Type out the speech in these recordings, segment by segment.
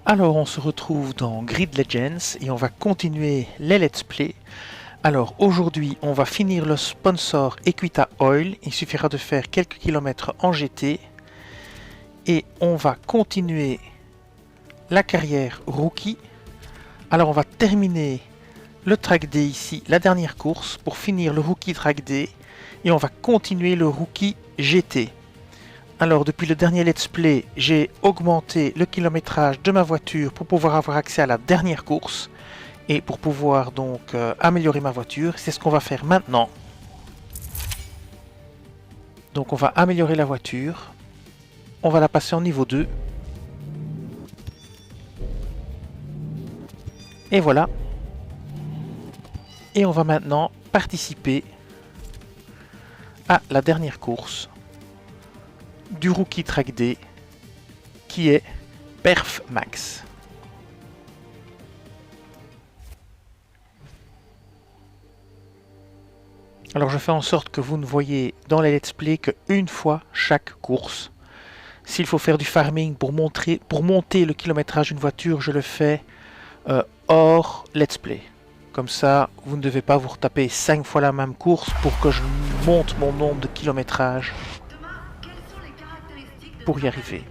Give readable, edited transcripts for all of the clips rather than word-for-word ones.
Alors on se retrouve dans Grid Legends et on va continuer les let's play. Alors aujourd'hui on va finir le sponsor Equita Oil, il suffira de faire quelques kilomètres en GT. Et on va continuer la carrière rookie. Alors on va terminer le track day ici, la dernière course, pour finir le rookie track day. Et on va continuer le rookie GT. Alors depuis le dernier let's play, j'ai augmenté le kilométrage de ma voiture pour pouvoir avoir accès à la dernière course et pour pouvoir donc améliorer ma voiture. C'est ce qu'on va faire maintenant. Donc on va améliorer la voiture. On va la passer en niveau 2. Et voilà. Et on va maintenant participer à la dernière course du Rookie Track Day qui est Perf Max. Alors je fais en sorte que vous ne voyez dans les let's play qu'une fois chaque course. S'il faut faire du farming pour monter le kilométrage d'une voiture, je le fais hors let's play. Comme ça, vous ne devez pas vous retaper 5 fois la même course pour que je monte mon nombre de kilométrage pour y arriver.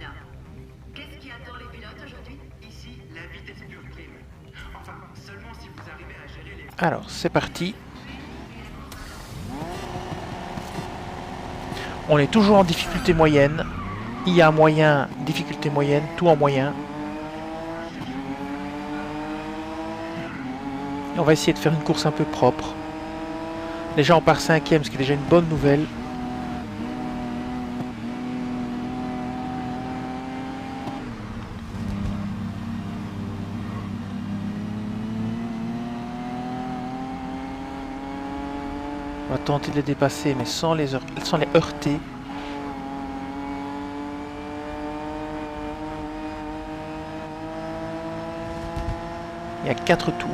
Alors, c'est parti. On est toujours en difficulté moyenne. Il y a moyen, difficulté moyenne, tout en moyen. On va essayer de faire une course un peu propre. Déjà on part 5ème, ce qui est déjà une bonne nouvelle. On va tenter de les dépasser, mais sans les heurter. Il y a 4 tours.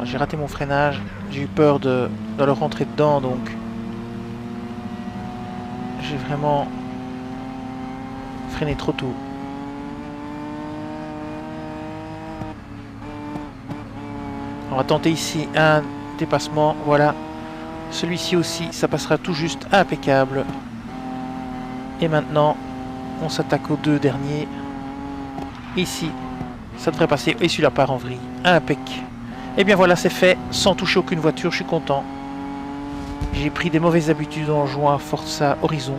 J'ai raté mon freinage. J'ai eu peur de leur rentrer dedans, donc j'ai vraiment freiné trop tôt. On va tenter ici un dépassement, voilà. Celui-ci aussi, ça passera tout juste impeccable. Et maintenant, on s'attaque aux deux derniers. Ici, ça devrait passer. Et celui-là part en vrille. Impec. Et bien voilà, c'est fait. Sans toucher aucune voiture, je suis content. J'ai pris des mauvaises habitudes en jouant à Forza Horizon.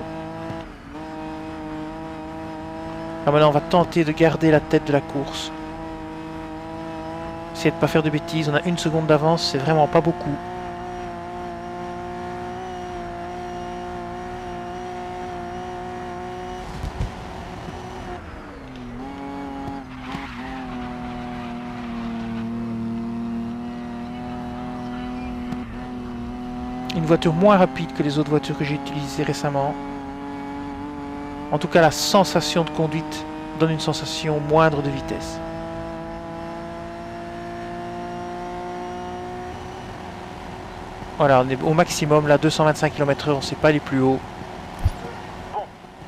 Alors maintenant, on va tenter de garder la tête de la course. Essayer de ne pas faire de bêtises. On a 1 seconde d'avance, c'est vraiment pas beaucoup. Une voiture moins rapide que les autres voitures que j'ai utilisées récemment. En tout cas, la sensation de conduite donne une sensation moindre de vitesse. Voilà, on est au maximum, là, 225 km/h, on ne sait pas aller plus haut. Bon,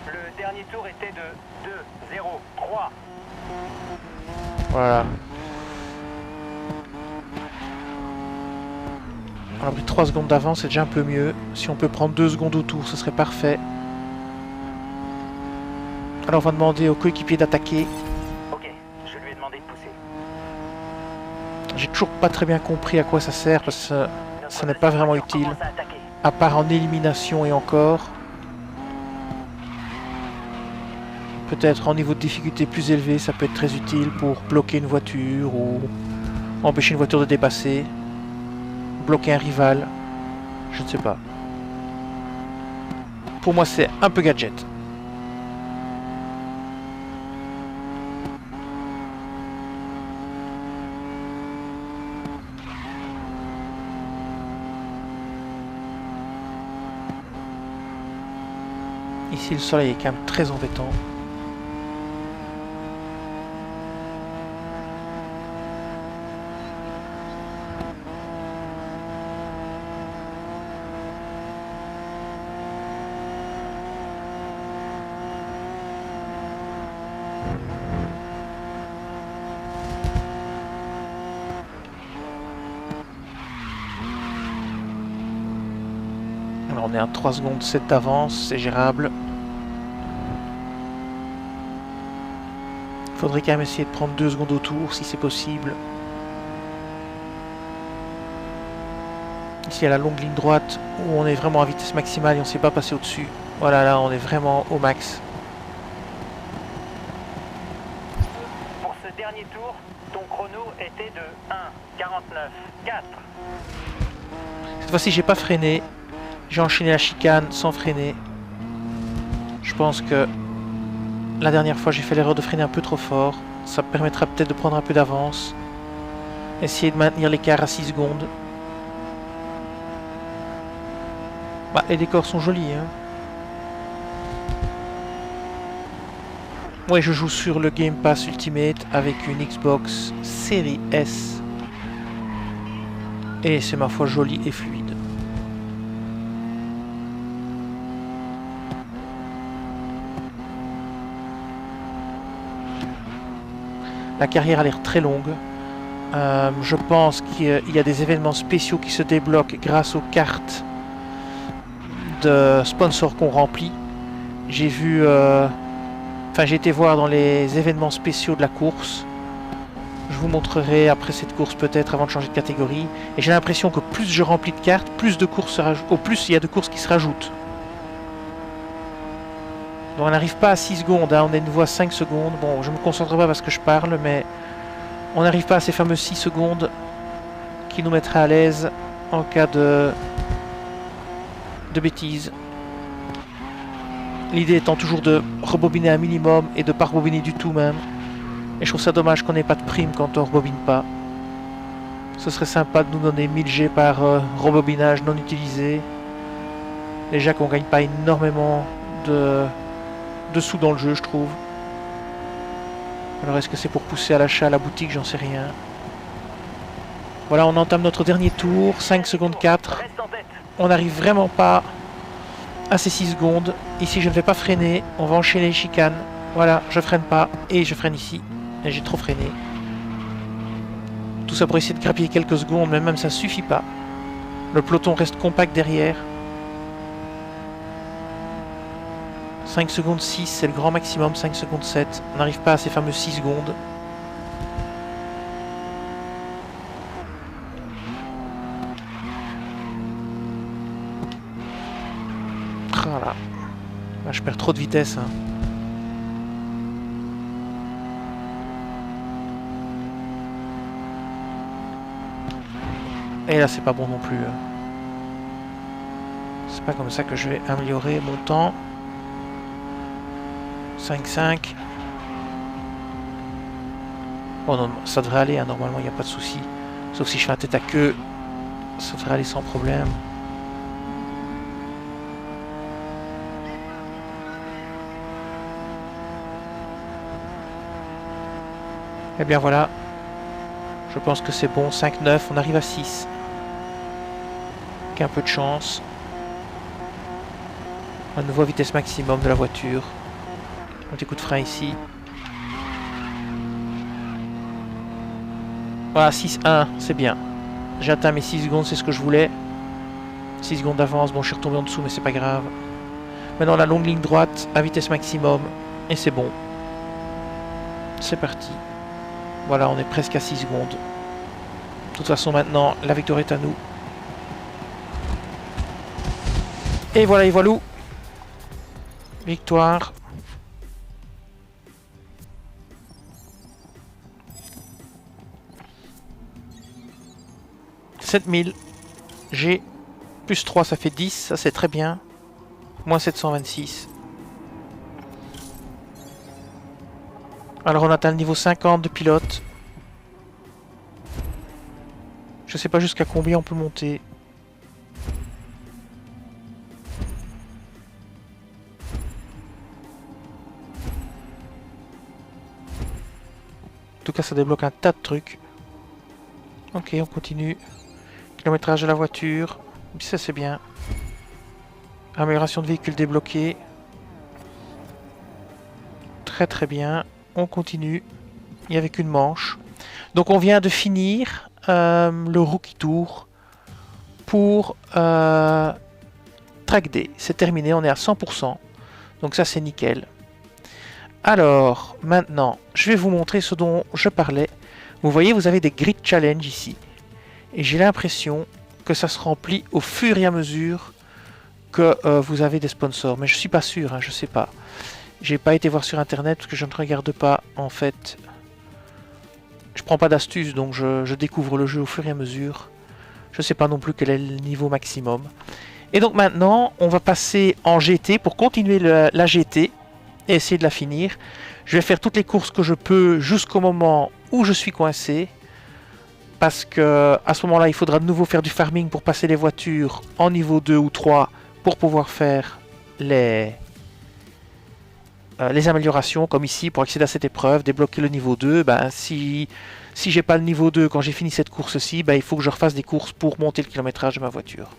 le dernier tour était de 2-0-3. Voilà. On a pris 3 secondes d'avance, c'est déjà un peu mieux. Si on peut prendre 2 secondes au tour, ce serait parfait. Alors on va demander au coéquipier d'attaquer. Ok, je lui ai demandé de pousser. J'ai toujours pas très bien compris à quoi ça sert, parce que ça n'est pas vraiment utile. À part en élimination et encore. Peut-être en niveau de difficulté plus élevé, ça peut être très utile pour bloquer une voiture ou empêcher une voiture de dépasser. Bloquer un rival. Je ne sais pas. Pour moi, c'est un peu gadget. Ici, le soleil est quand même très embêtant. on est à 3 secondes 7 d'avance, c'est gérable. Il faudrait quand même essayer de prendre 2 secondes au tour si c'est possible. Ici, il y a la longue ligne droite où on est vraiment à vitesse maximale et on ne s'est pas passé au-dessus. Voilà, là, on est vraiment au max. Pour ce dernier tour, ton chrono était de 1,49,4. Cette fois-ci, j'ai pas freiné. J'ai enchaîné la chicane sans freiner. Je pense que la dernière fois, j'ai fait l'erreur de freiner un peu trop fort. Ça me permettra peut-être de prendre un peu d'avance. Essayer de maintenir l'écart à 6 secondes. Bah, les décors sont jolis, hein. Ouais, je joue sur le Game Pass Ultimate avec une Xbox Series S. Et c'est ma foi joli et fluide. La carrière a l'air très longue. Je pense qu'il y a des événements spéciaux qui se débloquent grâce aux cartes de sponsors qu'on remplit. J'ai vu... Enfin, j'ai été voir dans les événements spéciaux de la course. Je vous montrerai après cette course peut-être avant de changer de catégorie. Et j'ai l'impression que plus je remplis de cartes, plus de courses se rajoutent. Au plus il y a de courses qui se rajoutent. Donc on n'arrive pas à 6 secondes, hein. On est une voie 5 secondes. Bon, je me concentre pas parce que je parle, mais on n'arrive pas à ces fameuses 6 secondes qui nous mettraient à l'aise en cas de bêtises. L'idée étant toujours de rebobiner un minimum et de ne pas rebobiner du tout même. Et je trouve ça dommage qu'on n'ait pas de prime quand on rebobine pas. Ce serait sympa de nous donner 1000 G par rebobinage non utilisé. Déjà qu'on gagne pas énormément de sous dans le jeu, je trouve. Alors est-ce que c'est pour pousser à l'achat à la boutique? J'en sais rien. Voilà, on entame notre dernier tour. 5 secondes 4. Reste en tête. On n'arrive vraiment pas à ces 6 secondes. Ici, je ne vais pas freiner. On va enchaîner les chicanes. Voilà, je freine pas. Et je freine ici. Et j'ai trop freiné. Tout ça pour essayer de grappiller quelques secondes, mais même ça suffit pas. Le peloton reste compact derrière. 5 secondes 6, c'est le grand maximum. 5 secondes 7. On n'arrive pas à ces fameuses 6 secondes. Voilà. Là, je perds trop de vitesse, hein. Et là, c'est pas bon non plus. C'est pas comme ça que je vais améliorer mon temps. 5-5. Bon, non, ça devrait aller, hein. Normalement, il n'y a pas de souci. Sauf si je fais un tête à queue, ça devrait aller sans problème. Et bien voilà. Je pense que c'est bon. 5-9, on arrive à 6. Avec un peu de chance. À nouveau vitesse maximum de la voiture. Un petit coup de frein ici. Voilà, 6-1, c'est bien. J'ai atteint mes 6 secondes, c'est ce que je voulais. 6 secondes d'avance, bon je suis retombé en dessous mais c'est pas grave. Maintenant la longue ligne droite à vitesse maximum. Et c'est bon. C'est parti. Voilà, on est presque à 6 secondes. De toute façon maintenant, la victoire est à nous. Et voilà, et voilà. Victoire. « 7000 G plus 3 ça fait 10, ça c'est très bien. Moins 726. Alors on atteint le niveau 50 de pilote. Je sais pas jusqu'à combien on peut monter. En tout cas ça débloque un tas de trucs. Ok, on continue. Kilométrage de la voiture. Ça c'est bien. Amélioration de véhicule débloqué. Très très bien. On continue. Il n'y avait qu'une manche. Donc on vient de finir le Rookie Tour pour 13 track day, c'est terminé, on est à 100%. Donc ça c'est nickel. Alors, maintenant, je vais vous montrer ce dont je parlais. Vous voyez, vous avez des grid challenge ici. Et j'ai l'impression que ça se remplit au fur et à mesure que vous avez des sponsors. Mais je suis pas sûr, hein, je sais pas. J'ai pas été voir sur internet parce que je ne regarde pas en fait. Je prends pas d'astuces, donc je découvre le jeu au fur et à mesure. Je sais pas non plus quel est le niveau maximum. Et donc maintenant, on va passer en GT pour continuer la GT et essayer de la finir. Je vais faire toutes les courses que je peux jusqu'au moment où je suis coincé. Parce que à ce moment-là, il faudra de nouveau faire du farming pour passer les voitures en niveau 2 ou 3 pour pouvoir faire les améliorations, comme ici, pour accéder à cette épreuve, débloquer le niveau 2. Ben, si j'ai pas le niveau 2 quand j'ai fini cette course-ci, ben, il faut que je refasse des courses pour monter le kilométrage de ma voiture.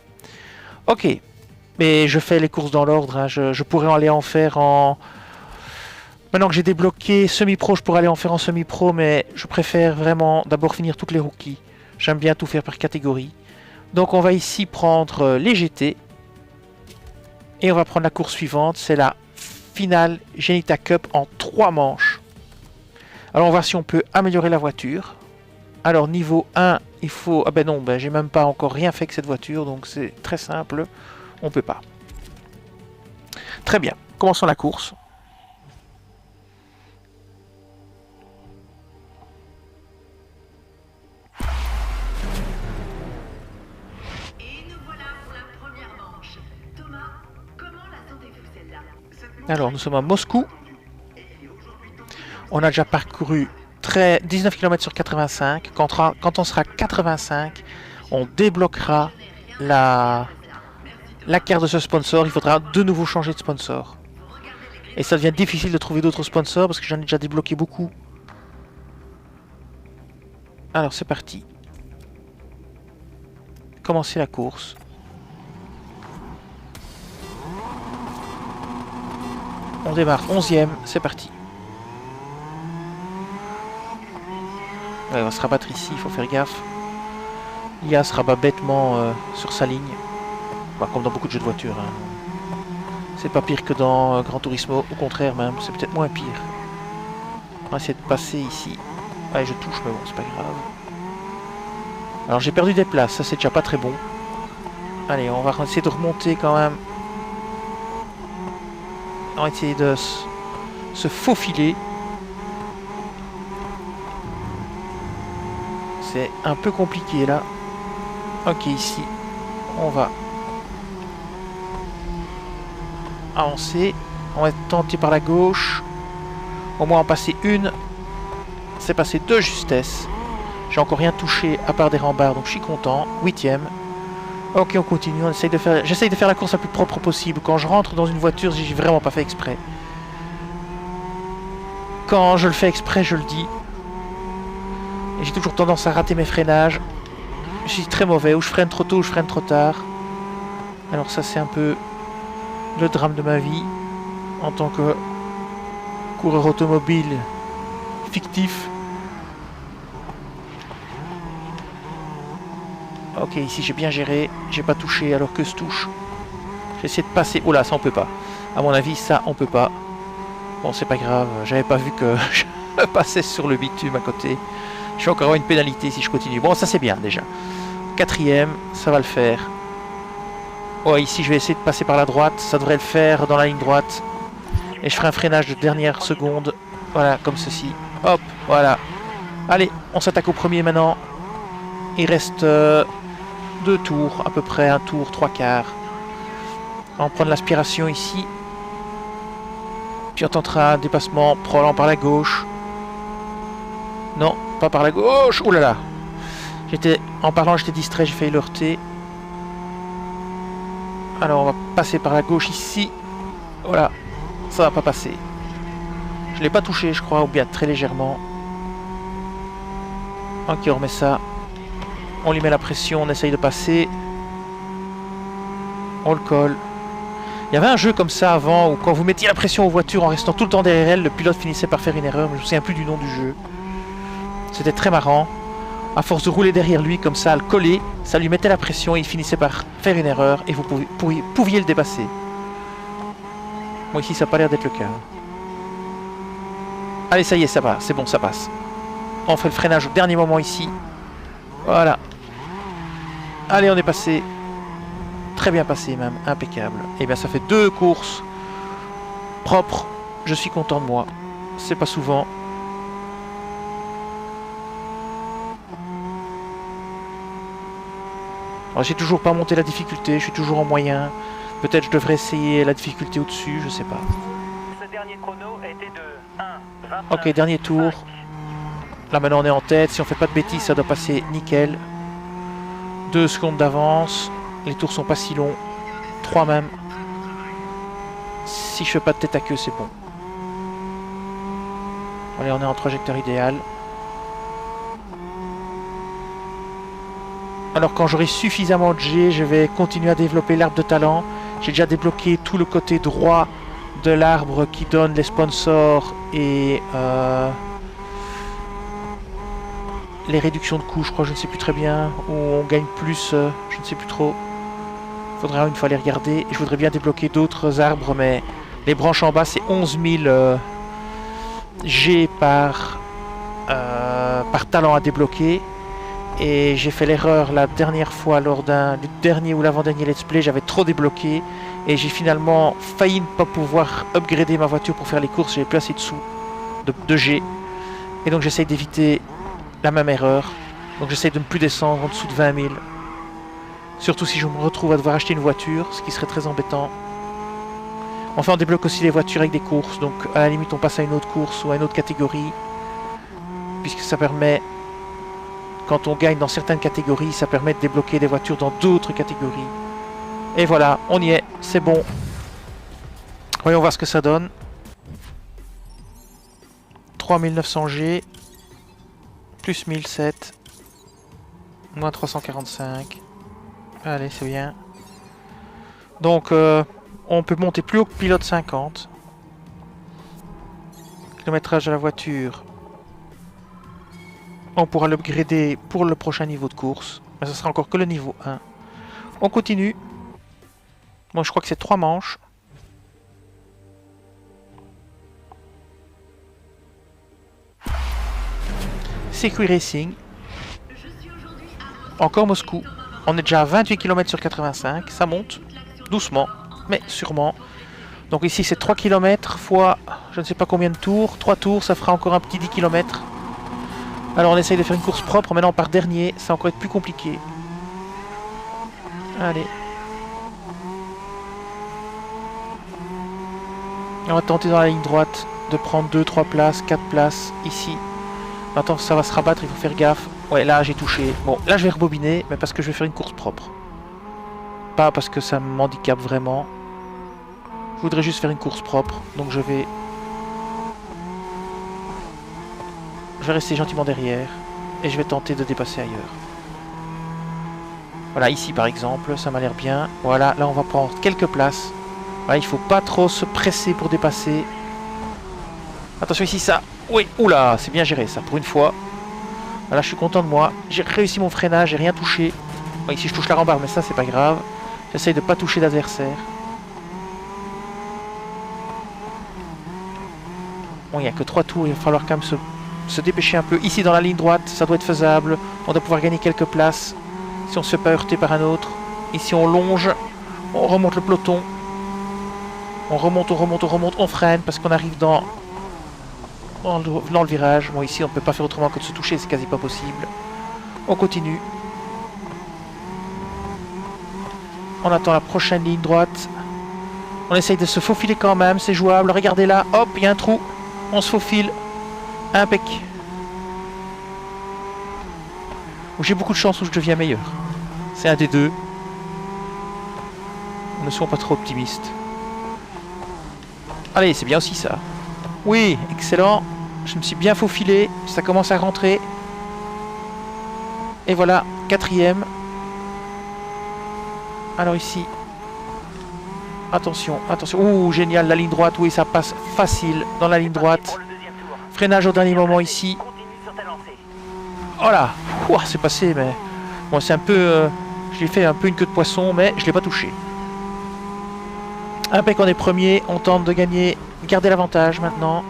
Ok, mais je fais les courses dans l'ordre. Hein. Je pourrais aller en faire en... Maintenant que j'ai débloqué semi-pro, je pourrais aller en faire en semi-pro, mais je préfère vraiment d'abord finir toutes les rookies. J'aime bien tout faire par catégorie. Donc on va ici prendre les GT. Et on va prendre la course suivante, c'est la finale Genita Cup en 3 manches. Alors on va voir si on peut améliorer la voiture. Alors niveau 1, il faut... Ah ben non, ben, j'ai même pas encore rien fait avec cette voiture, donc c'est très simple. On peut pas. Très bien, commençons la course. Alors nous sommes à Moscou. On a déjà parcouru 19 km sur 85. Quand on sera 85, on débloquera la carte de ce sponsor. Il faudra de nouveau changer de sponsor. Et ça devient difficile de trouver d'autres sponsors parce que j'en ai déjà débloqué beaucoup. Alors c'est parti. Commencer la course. On démarre 11e, c'est parti. Ouais, on va se rabattre ici, il faut faire gaffe. L'IA se rabat bêtement sur sa ligne. Bah, comme dans beaucoup de jeux de voiture. Hein. C'est pas pire que dans Gran Turismo, au contraire même, c'est peut-être moins pire. On va essayer de passer ici. Ouais, je touche, mais bon, c'est pas grave. Alors j'ai perdu des places, ça c'est déjà pas très bon. Allez, on va essayer de remonter quand même. On va essayer de se faufiler. C'est un peu compliqué là. Ok, ici, on va avancer. On va tenter par la gauche. Au moins en passer une. C'est passé de justesse. J'ai encore rien touché à part des rambards, donc je suis content. 8e. Ok, on continue, j'essaye de faire la course la plus propre possible. Quand je rentre dans une voiture, j'ai vraiment pas fait exprès. Quand je le fais exprès, je le dis. Et j'ai toujours tendance à rater mes freinages. Je suis très mauvais, ou je freine trop tôt, ou je freine trop tard. Alors ça, c'est un peu le drame de ma vie. En tant que coureur automobile fictif. Ok, ici j'ai bien géré, j'ai pas touché alors que je touche. J'ai essayé de passer. Oh là, ça on peut pas. À mon avis, ça on peut pas. Bon, c'est pas grave, j'avais pas vu que je passais sur le bitume à côté. Je vais encore avoir une pénalité si je continue. Bon, ça c'est bien déjà. 4e, ça va le faire. Oh, ici je vais essayer de passer par la droite, ça devrait le faire dans la ligne droite. Et je ferai un freinage de dernière seconde. Voilà, comme ceci. Hop, voilà. Allez, on s'attaque au premier maintenant. Il reste 2 tours, à peu près, un tour, 3/4. On va prendre l'aspiration ici. Puis on tentera un dépassement, probablement par la gauche. Non, pas par la gauche. Oh là là. En parlant, j'étais distrait, j'ai failli le heurter. Alors on va passer par la gauche ici. Voilà, ça va pas passer. Je l'ai pas touché, je crois, ou bien très légèrement. Ok, on remet ça. On lui met la pression, on essaye de passer. On le colle. Il y avait un jeu comme ça avant, où quand vous mettiez la pression aux voitures en restant tout le temps derrière elle, le pilote finissait par faire une erreur, mais je me souviens plus du nom du jeu. C'était très marrant. À force de rouler derrière lui comme ça, à le coller, ça lui mettait la pression et il finissait par faire une erreur et vous pouviez le dépasser. Bon, ici, ça n'a pas l'air d'être le cas. Allez, ça y est, ça va. C'est bon, ça passe. On fait le freinage au dernier moment ici. Voilà. Allez, on est passé. Très bien passé même, impeccable. Et bien ça fait 2 courses propres. Je suis content de moi. C'est pas souvent. J'ai toujours pas monté la difficulté, je suis toujours en moyen. Peut-être je devrais essayer la difficulté au-dessus, je sais pas. Ce dernier chrono était de 1, 29, Ok, dernier tour. 5. Là maintenant on est en tête, si on fait pas de bêtises ça doit passer nickel. 2 secondes d'avance. Les tours sont pas si longs. 3 même. Si je fais pas de tête à queue, c'est bon. Allez, on est en trajectoire idéale. Alors quand j'aurai suffisamment de G, je vais continuer à développer l'arbre de talent. J'ai déjà débloqué tout le côté droit de l'arbre qui donne les sponsors et les réductions de coûts, je crois, je ne sais plus très bien. Où on gagne plus, je ne sais plus trop. Faudra une fois les regarder. Et je voudrais bien débloquer d'autres arbres, mais les branches en bas, c'est 11 000 G par talent à débloquer. Et j'ai fait l'erreur la dernière fois lors du dernier ou l'avant-dernier let's play, j'avais trop débloqué et j'ai finalement failli ne pas pouvoir upgrader ma voiture pour faire les courses, j'avais plus assez de sous de G. Et donc j'essaye d'éviter la même erreur. Donc j'essaye de ne plus descendre en dessous de 20 000. Surtout si je me retrouve à devoir acheter une voiture, ce qui serait très embêtant. Enfin on débloque aussi les voitures avec des courses, donc à la limite on passe à une autre course ou à une autre catégorie. Puisque ça permet... Quand on gagne dans certaines catégories, ça permet de débloquer des voitures dans d'autres catégories. Et voilà, on y est, c'est bon. Voyons voir ce que ça donne. 3900 G. Plus 1007. Moins 345. Allez, c'est bien. Donc, on peut monter plus haut que pilote 50. Kilométrage de la voiture. On pourra l'upgrader pour le prochain niveau de course. Mais ce sera encore que le niveau 1. On continue. Moi je crois que c'est 3 manches. Circuit Racing. Encore Moscou. On est déjà à 28 km sur 85. Ça monte. Doucement. Mais sûrement. Donc ici c'est 3 km fois je ne sais pas combien de tours. 3 tours ça fera encore un petit 10 km. Alors on essaye de faire une course propre, maintenant on part dernier, ça va encore être plus compliqué. Allez. On va tenter dans la ligne droite de prendre 2, 3 places, 4 places ici. Maintenant ça va se rabattre, il faut faire gaffe. Ouais là j'ai touché. Bon là je vais rebobiner, mais parce que je vais faire une course propre. Pas parce que ça m'handicape vraiment. Je voudrais juste faire une course propre, donc je vais rester gentiment derrière et je vais tenter de dépasser ailleurs. Voilà, ici par exemple, ça m'a l'air bien. Voilà, là on va prendre quelques places. Voilà, il faut pas trop se presser pour dépasser. Attention ici, ça. Oui, oula, c'est bien géré ça, pour une fois. Voilà, je suis content de moi. J'ai réussi mon freinage, j'ai rien touché. Bon, ici je touche la rambarde, mais ça c'est pas grave. J'essaye de pas toucher l'adversaire. Bon, il n'y a que 3 tours, il va falloir quand même se dépêcher un peu. Ici dans la ligne droite, ça doit être faisable. On doit pouvoir gagner quelques places. Si on ne se fait pas heurter par un autre. Ici on longe. On remonte le peloton. On remonte, on remonte, on remonte. On freine parce qu'on arrive dans le virage. Bon ici on ne peut pas faire autrement que de se toucher. C'est quasi pas possible. On continue. On attend la prochaine ligne droite. On essaye de se faufiler quand même. C'est jouable. Regardez là. Hop, il y a un trou. On se faufile. Impec. Où j'ai beaucoup de chance où je deviens meilleur. C'est un des deux. Ne soyons pas trop optimistes. Allez, c'est bien aussi ça. Oui, excellent. Je me suis bien faufilé. Ça commence à rentrer. Et voilà, 4e. Alors ici. Attention, attention. Ouh, génial, la ligne droite. Oui, ça passe facile dans la ligne droite. Freinage au dernier moment ici. Oh là, ouah, c'est passé, mais bon, c'est un peu, je l'ai fait un peu une queue de poisson, mais je l'ai pas touché. Impec, on est premier, on tente de gagner, garder l'avantage maintenant.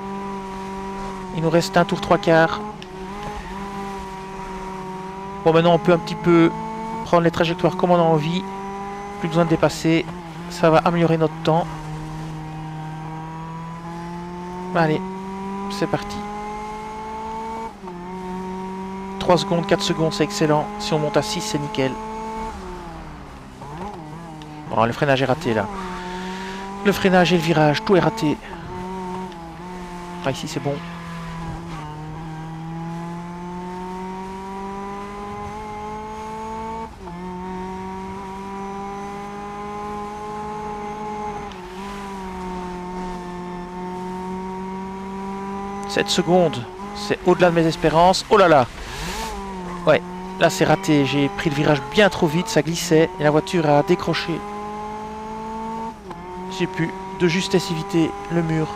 Il nous reste un tour 3/4. Bon, maintenant on peut un petit peu prendre les trajectoires comme on a envie. Plus besoin de dépasser. Ça va améliorer notre temps. Allez, c'est parti. 3 secondes, 4 secondes, c'est excellent. Si on monte à 6, c'est nickel. Bon, le freinage est raté là. Le freinage et le virage, tout est raté. Ah, ici c'est bon. « 7 secondes, c'est au-delà de mes espérances. Oh là là! Ouais, là c'est raté. J'ai pris le virage bien trop vite, ça glissait et la voiture a décroché. J'ai pu de justesse éviter le mur.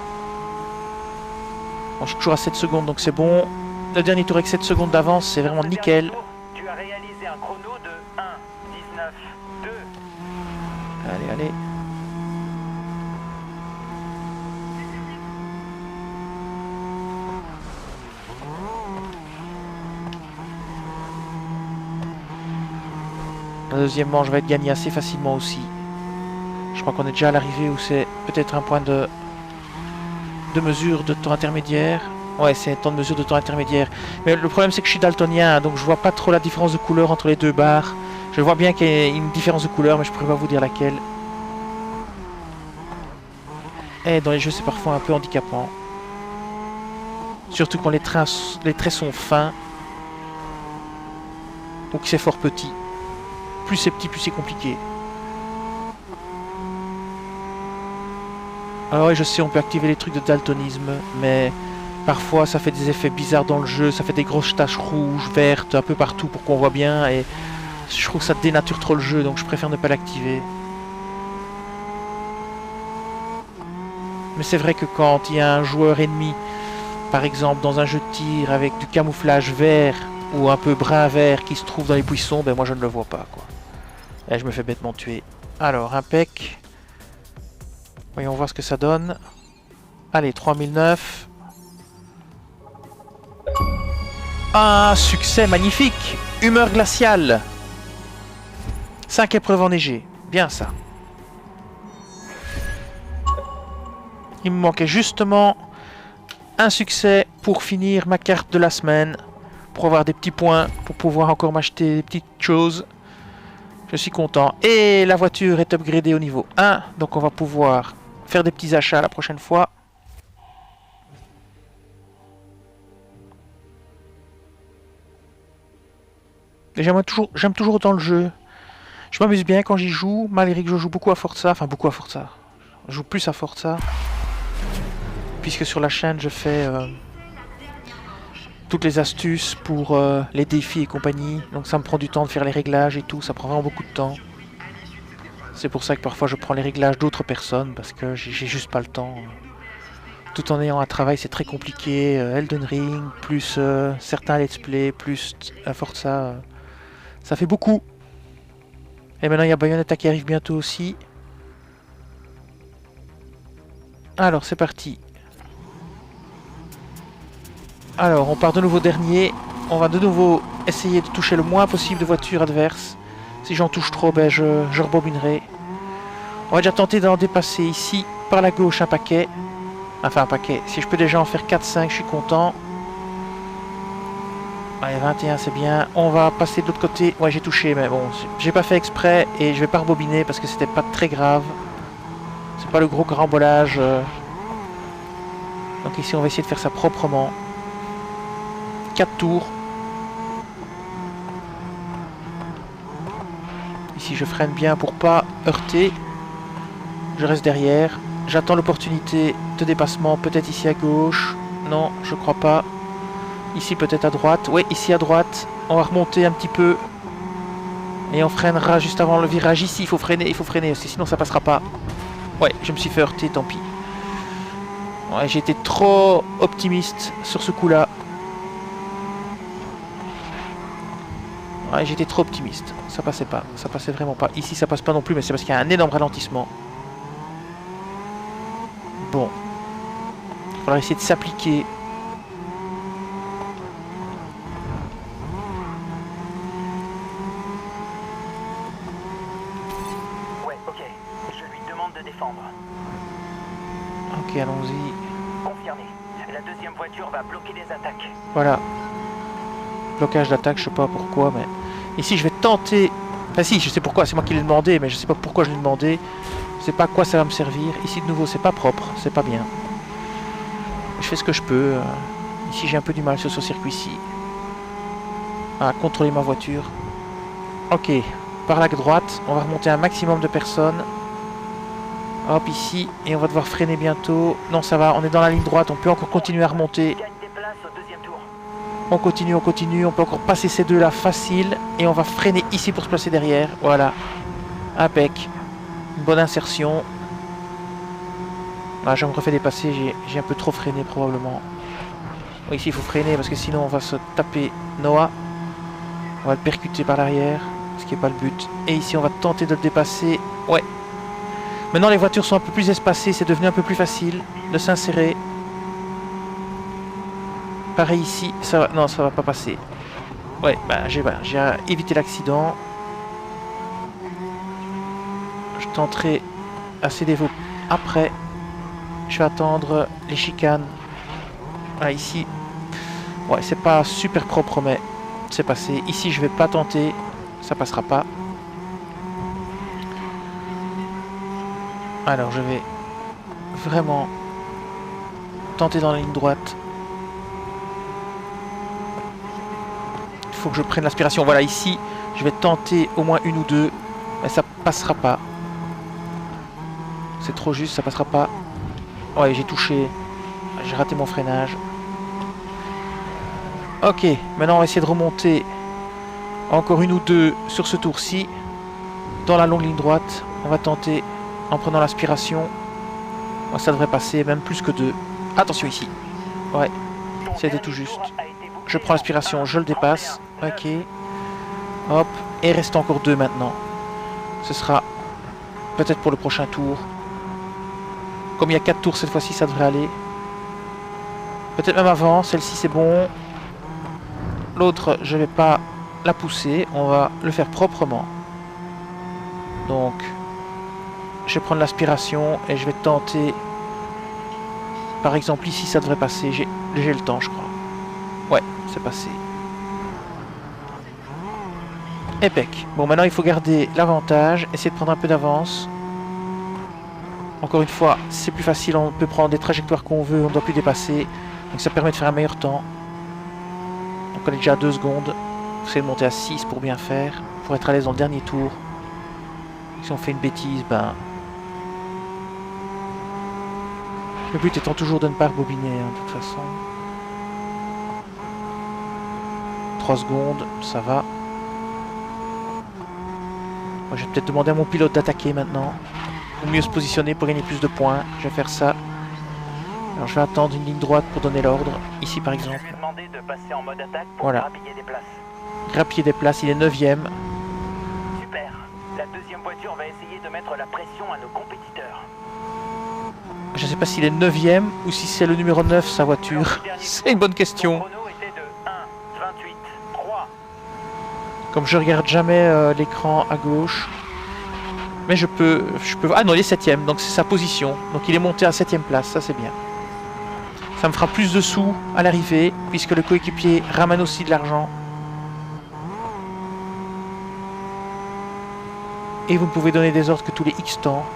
Bon, je suis toujours à 7 secondes, donc c'est bon. Le dernier tour avec 7 secondes d'avance, c'est vraiment nickel. Tu as réalisé un chrono de 1:19:2. Allez, allez. La deuxième manche va être gagnée assez facilement aussi. Je crois qu'on est déjà à l'arrivée où c'est peut-être un point de mesure de temps intermédiaire. Ouais, c'est un temps de mesure de temps intermédiaire. Mais le problème c'est que je suis daltonien, donc je vois pas trop la différence de couleur entre les deux barres. Je vois bien qu'il y a une différence de couleur, mais je pourrais pas vous dire laquelle. Et dans les jeux c'est parfois un peu handicapant. Surtout quand les traits sont fins. Ou que c'est fort petit. Plus c'est petit, plus c'est compliqué. Alors oui, je sais, on peut activer les trucs de daltonisme, mais parfois ça fait des effets bizarres dans le jeu, ça fait des grosses taches rouges, vertes, un peu partout pour qu'on voit bien, et je trouve que ça dénature trop le jeu, donc je préfère ne pas l'activer. Mais c'est vrai que quand il y a un joueur ennemi, par exemple dans un jeu de tir avec du camouflage vert ou un peu brun vert qui se trouve dans les buissons, ben moi je ne le vois pas, quoi. Et je me fais bêtement tuer. Alors, impec. Voyons voir ce que ça donne. Allez, 3009. Un succès magnifique. Humeur glaciale. 5 épreuves enneigées. Bien ça. Il me manquait justement un succès pour finir ma carte de la semaine. Pour avoir des petits points. Pour pouvoir encore m'acheter des petites choses. Je suis content. Et la voiture est upgradée au niveau 1. Donc on va pouvoir faire des petits achats la prochaine fois. Et j'aime toujours autant le jeu. Je m'amuse bien quand j'y joue, malgré que je joue beaucoup à Forza. Enfin, beaucoup à Forza. Je joue plus à Forza. Puisque sur la chaîne, je fais toutes les astuces pour les défis et compagnie. Donc ça me prend du temps de faire les réglages et tout. Ça prend vraiment beaucoup de temps. C'est pour ça que parfois je prends les réglages d'autres personnes. Parce que j'ai juste pas le temps. Tout en ayant un travail, c'est très compliqué. Elden Ring, plus certains let's play, plus Forza. Ça fait beaucoup. Et maintenant il y a Bayonetta qui arrive bientôt aussi. Alors c'est parti. Alors on part de nouveau dernier. On va de nouveau essayer de toucher le moins possible de voitures adverses. Si j'en touche trop, ben je rebobinerai. On va déjà tenter d'en dépasser ici par la gauche un paquet. Enfin un paquet. Si je peux déjà en faire 4-5, je suis content. Allez, 21 c'est bien. On va passer de l'autre côté. Ouais, j'ai touché, mais bon, j'ai pas fait exprès et je vais pas rebobiner parce que c'était pas très grave. C'est pas le gros carambolage. Donc ici on va essayer de faire ça proprement. 4 tours. Ici je freine bien pour pas heurter. Je reste derrière. J'attends l'opportunité de dépassement. Peut-être ici à gauche. Non, je crois pas. Ici peut-être à droite. Oui, ici à droite. On va remonter un petit peu. Et on freinera juste avant le virage. Ici, il faut freiner aussi, sinon ça passera pas. Ouais, je me suis fait heurter, tant pis. Ouais, j'ai été trop optimiste sur ce coup-là. Ouais, j'étais trop optimiste. Ça passait pas. Ça passait vraiment pas. Ici, ça passe pas non plus, mais c'est parce qu'il y a un énorme ralentissement. Bon. Il va falloir essayer de s'appliquer. Ouais, ok. Je lui demande de défendre. Ok, allons-y. Confirmé. La deuxième voiture va bloquer les attaques. Voilà. Blocage d'attaque, je sais pas pourquoi, mais... Ici, je vais tenter... Enfin si, je sais pourquoi, c'est moi qui l'ai demandé, mais je sais pas pourquoi je l'ai demandé. Je sais pas à quoi ça va me servir. Ici, de nouveau, c'est pas propre, c'est pas bien. Je fais ce que je peux. Ici, j'ai un peu du mal sur ce circuit-ci. À contrôler ma voiture. Ok, par la droite, on va remonter un maximum de personnes. Hop, ici, et on va devoir freiner bientôt. Non, ça va, on est dans la ligne droite, on peut encore continuer à remonter. Gagne des places au deuxième tour. On continue, on peut encore passer ces deux-là facile. Et on va freiner ici pour se placer derrière. Voilà. Impec. Une bonne insertion. Ah, je me refais dépasser, j'ai un peu trop freiné probablement. Oui, ici il faut freiner parce que sinon on va se taper Noah. On va le percuter par l'arrière, ce qui n'est pas le but. Et ici on va tenter de le dépasser. Ouais. Maintenant les voitures sont un peu plus espacées, c'est devenu un peu plus facile de s'insérer. Pareil ici, ça va... Non, ça va pas passer. Ouais, bah j'ai évité l'accident. Je tenterai assez d'évo après. Je vais attendre les chicanes. Ah, ici. Ouais, c'est pas super propre, mais c'est passé. Ici, je vais pas tenter. Ça passera pas. Alors, je vais vraiment tenter dans la ligne droite. Il faut que je prenne l'aspiration. Voilà, ici, je vais tenter au moins une ou deux. Mais ça passera pas. C'est trop juste, ça passera pas. Ouais, j'ai touché. J'ai raté mon freinage. Ok, maintenant on va essayer de remonter encore une ou deux sur ce tour-ci. Dans la longue ligne droite. On va tenter en prenant l'aspiration. Ça devrait passer, même plus que deux. Attention ici. Ouais, c'était tout juste. Je prends l'aspiration, je le dépasse. Ok. Hop. Et il reste encore deux maintenant. Ce sera peut-être pour le prochain tour. Comme il y a 4 tours cette fois-ci, ça devrait aller. Peut-être même avant. Celle-ci, c'est bon. L'autre, je vais pas la pousser. On va le faire proprement. Donc, je vais prendre l'aspiration et je vais tenter. Par exemple, ici, ça devrait passer. J'ai le temps, je crois. Ouais, c'est passé. Impec. Bon, maintenant, il faut garder l'avantage. Essayer de prendre un peu d'avance. Encore une fois, c'est plus facile, on peut prendre des trajectoires qu'on veut, on ne doit plus dépasser. Donc ça permet de faire un meilleur temps. Donc on est déjà à 2 secondes. On essaie de monter à 6 pour bien faire. Pour être à l'aise dans le dernier tour. Si on fait une bêtise, ben... Le but étant toujours de ne pas rebobiner, hein, de toute façon. 3 secondes, ça va. Moi, je vais peut-être demander à mon pilote d'attaquer maintenant. Pour mieux se positionner, pour gagner plus de points. Je vais faire ça. Alors je vais attendre une ligne droite pour donner l'ordre. Ici par exemple. Je lui ai demandé de passer en mode attaque pour Voilà. grappiller des places. Grappiller des places, il est 9ème. Super. La deuxième voiture va essayer de mettre la pression à nos compétiteurs. Je ne sais pas s'il est 9ème ou si c'est le numéro 9 sa voiture. C'est une bonne question. Son chrono était de 1:28.3. Comme je regarde jamais l'écran à gauche. Mais je peux... Ah non, il est 7ème, donc c'est sa position. Donc il est monté à 7ème place, ça c'est bien. Ça me fera plus de sous à l'arrivée, puisque le coéquipier ramène aussi de l'argent. Et vous ne pouvez donner des ordres que tous les X temps.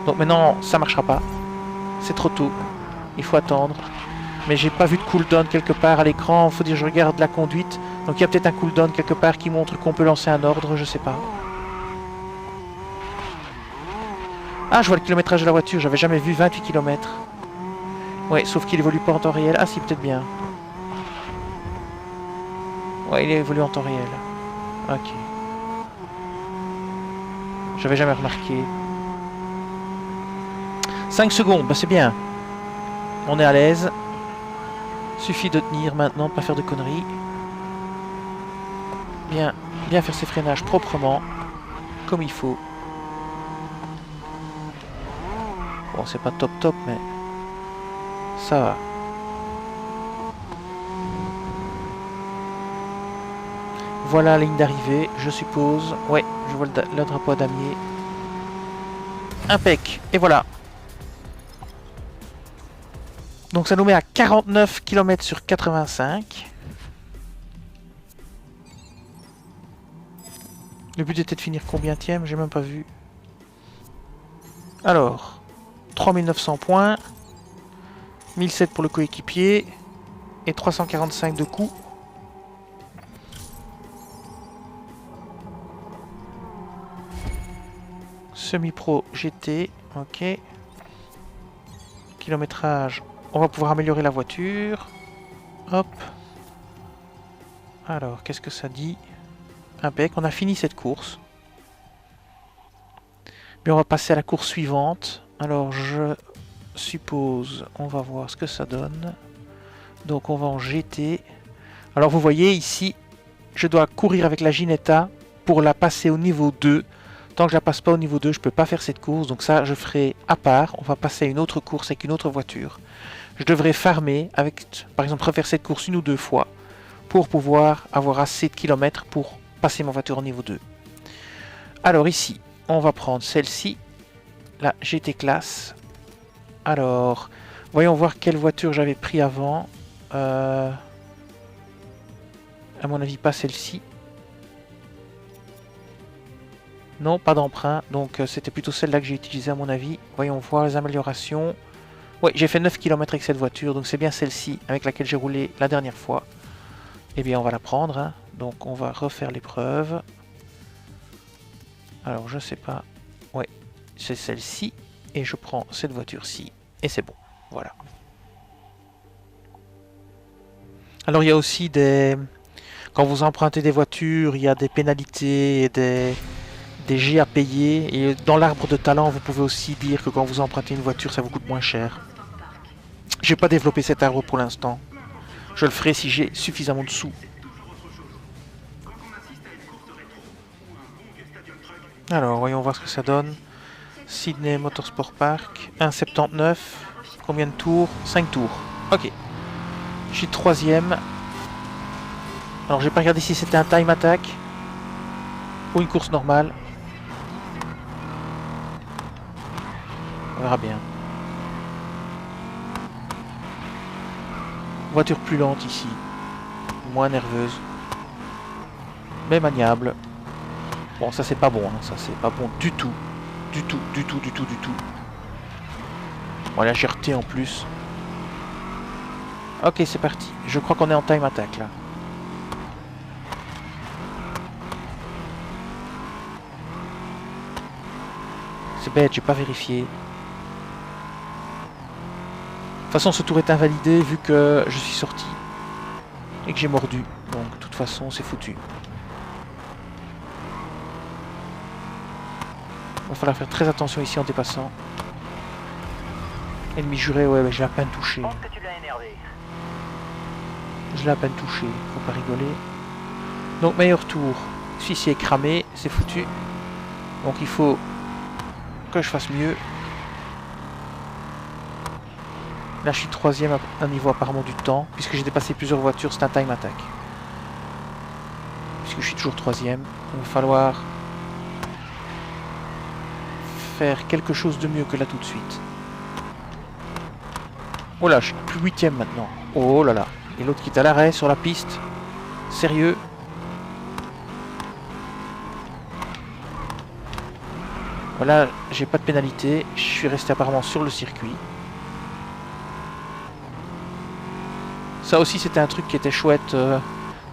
Donc maintenant, ça marchera pas. C'est trop tôt. Il faut attendre. Mais j'ai pas vu de cooldown quelque part à l'écran. Il faut dire que je regarde la conduite. Donc il y a peut-être un cooldown quelque part qui montre qu'on peut lancer un ordre, je sais pas. Ah, je vois le kilométrage de la voiture, j'avais jamais vu 28 km. Ouais, sauf qu'il évolue pas en temps réel. Ah si, peut-être bien. Ouais, il évolue en temps réel. Ok. J'avais jamais remarqué. 5 secondes, bah c'est bien. On est à l'aise. Suffit de tenir maintenant, pas faire de conneries. bien faire ses freinages proprement, comme il faut. Bon, c'est pas top, mais ça va. Voilà la ligne d'arrivée, je suppose. Ouais, je vois le drapeau à damier. Impec. Et voilà. Donc ça nous met à 49 km sur 85. Le but était de finir combienième, j'ai même pas vu. Alors, 3900 points. 1007 pour le coéquipier. Et 345 de coût. Semi-pro GT, ok. Kilométrage, on va pouvoir améliorer la voiture. Hop. Alors, qu'est-ce que ça dit? Impec, on a fini cette course. Mais on va passer à la course suivante. Alors, je suppose, on va voir ce que ça donne. Donc, on va en GT. Alors, vous voyez ici, je dois courir avec la Ginetta pour la passer au niveau 2. Tant que je la passe pas au niveau 2, je peux pas faire cette course. Donc ça, je ferai à part. On va passer à une autre course avec une autre voiture. Je devrais farmer avec, par exemple, refaire cette course une ou deux fois pour pouvoir avoir assez de kilomètres pour passer ma voiture au niveau 2. Alors ici, on va prendre celle-ci, la GT Class. Alors, voyons voir quelle voiture j'avais pris avant. À mon avis, pas celle-ci. Non, pas d'emprunt, donc c'était plutôt celle-là que j'ai utilisée à mon avis. Voyons voir les améliorations. Oui, j'ai fait 9 km avec cette voiture, donc c'est bien celle-ci avec laquelle j'ai roulé la dernière fois. Eh bien, on va la prendre, hein. Donc on va refaire l'épreuve. Alors, je sais pas. Ouais, c'est celle-ci. Et je prends cette voiture-ci. Et c'est bon, voilà. Alors, il y a aussi des... Quand vous empruntez des voitures, il y a des pénalités et des G à payer, et dans l'arbre de talent vous pouvez aussi dire que quand vous empruntez une voiture ça vous coûte moins cher. J'ai pas développé cet arbre pour l'instant, je le ferai si j'ai suffisamment de sous. Alors voyons voir ce que ça donne. Sydney Motorsport Park, 1,79, combien de tours? 5 tours, ok. Je suis troisième. Alors j'ai pas regardé si c'était un time attack ou une course normale. On verra bien. Voiture plus lente ici. Moins nerveuse. Mais maniable. Bon, ça c'est pas bon. Hein. Ça c'est pas bon du tout. Du tout. Bon, la cherté en plus. Ok, c'est parti. Je crois qu'on est en time attack là. C'est bête, j'ai pas vérifié. De toute façon, ce tour est invalidé vu que je suis sorti et que j'ai mordu. Donc, de toute façon, c'est foutu. Il va falloir faire très attention ici en dépassant. Ennemi juré, ouais, mais je l'ai à peine touché. Je l'ai à peine touché, faut pas rigoler. Donc, meilleur tour. Celui-ci est cramé, c'est foutu. Donc, il faut que je fasse mieux. Là, je suis troisième à un niveau apparemment du temps. Puisque j'ai dépassé plusieurs voitures, c'est un time attack. Puisque je suis toujours troisième. Il va falloir faire quelque chose de mieux que là tout de suite. Oh là, je suis plus huitième maintenant. Oh là là. Et l'autre qui est à l'arrêt sur la piste. Sérieux. Voilà, j'ai pas de pénalité. Je suis resté apparemment sur le circuit. Ça aussi, c'était un truc qui était chouette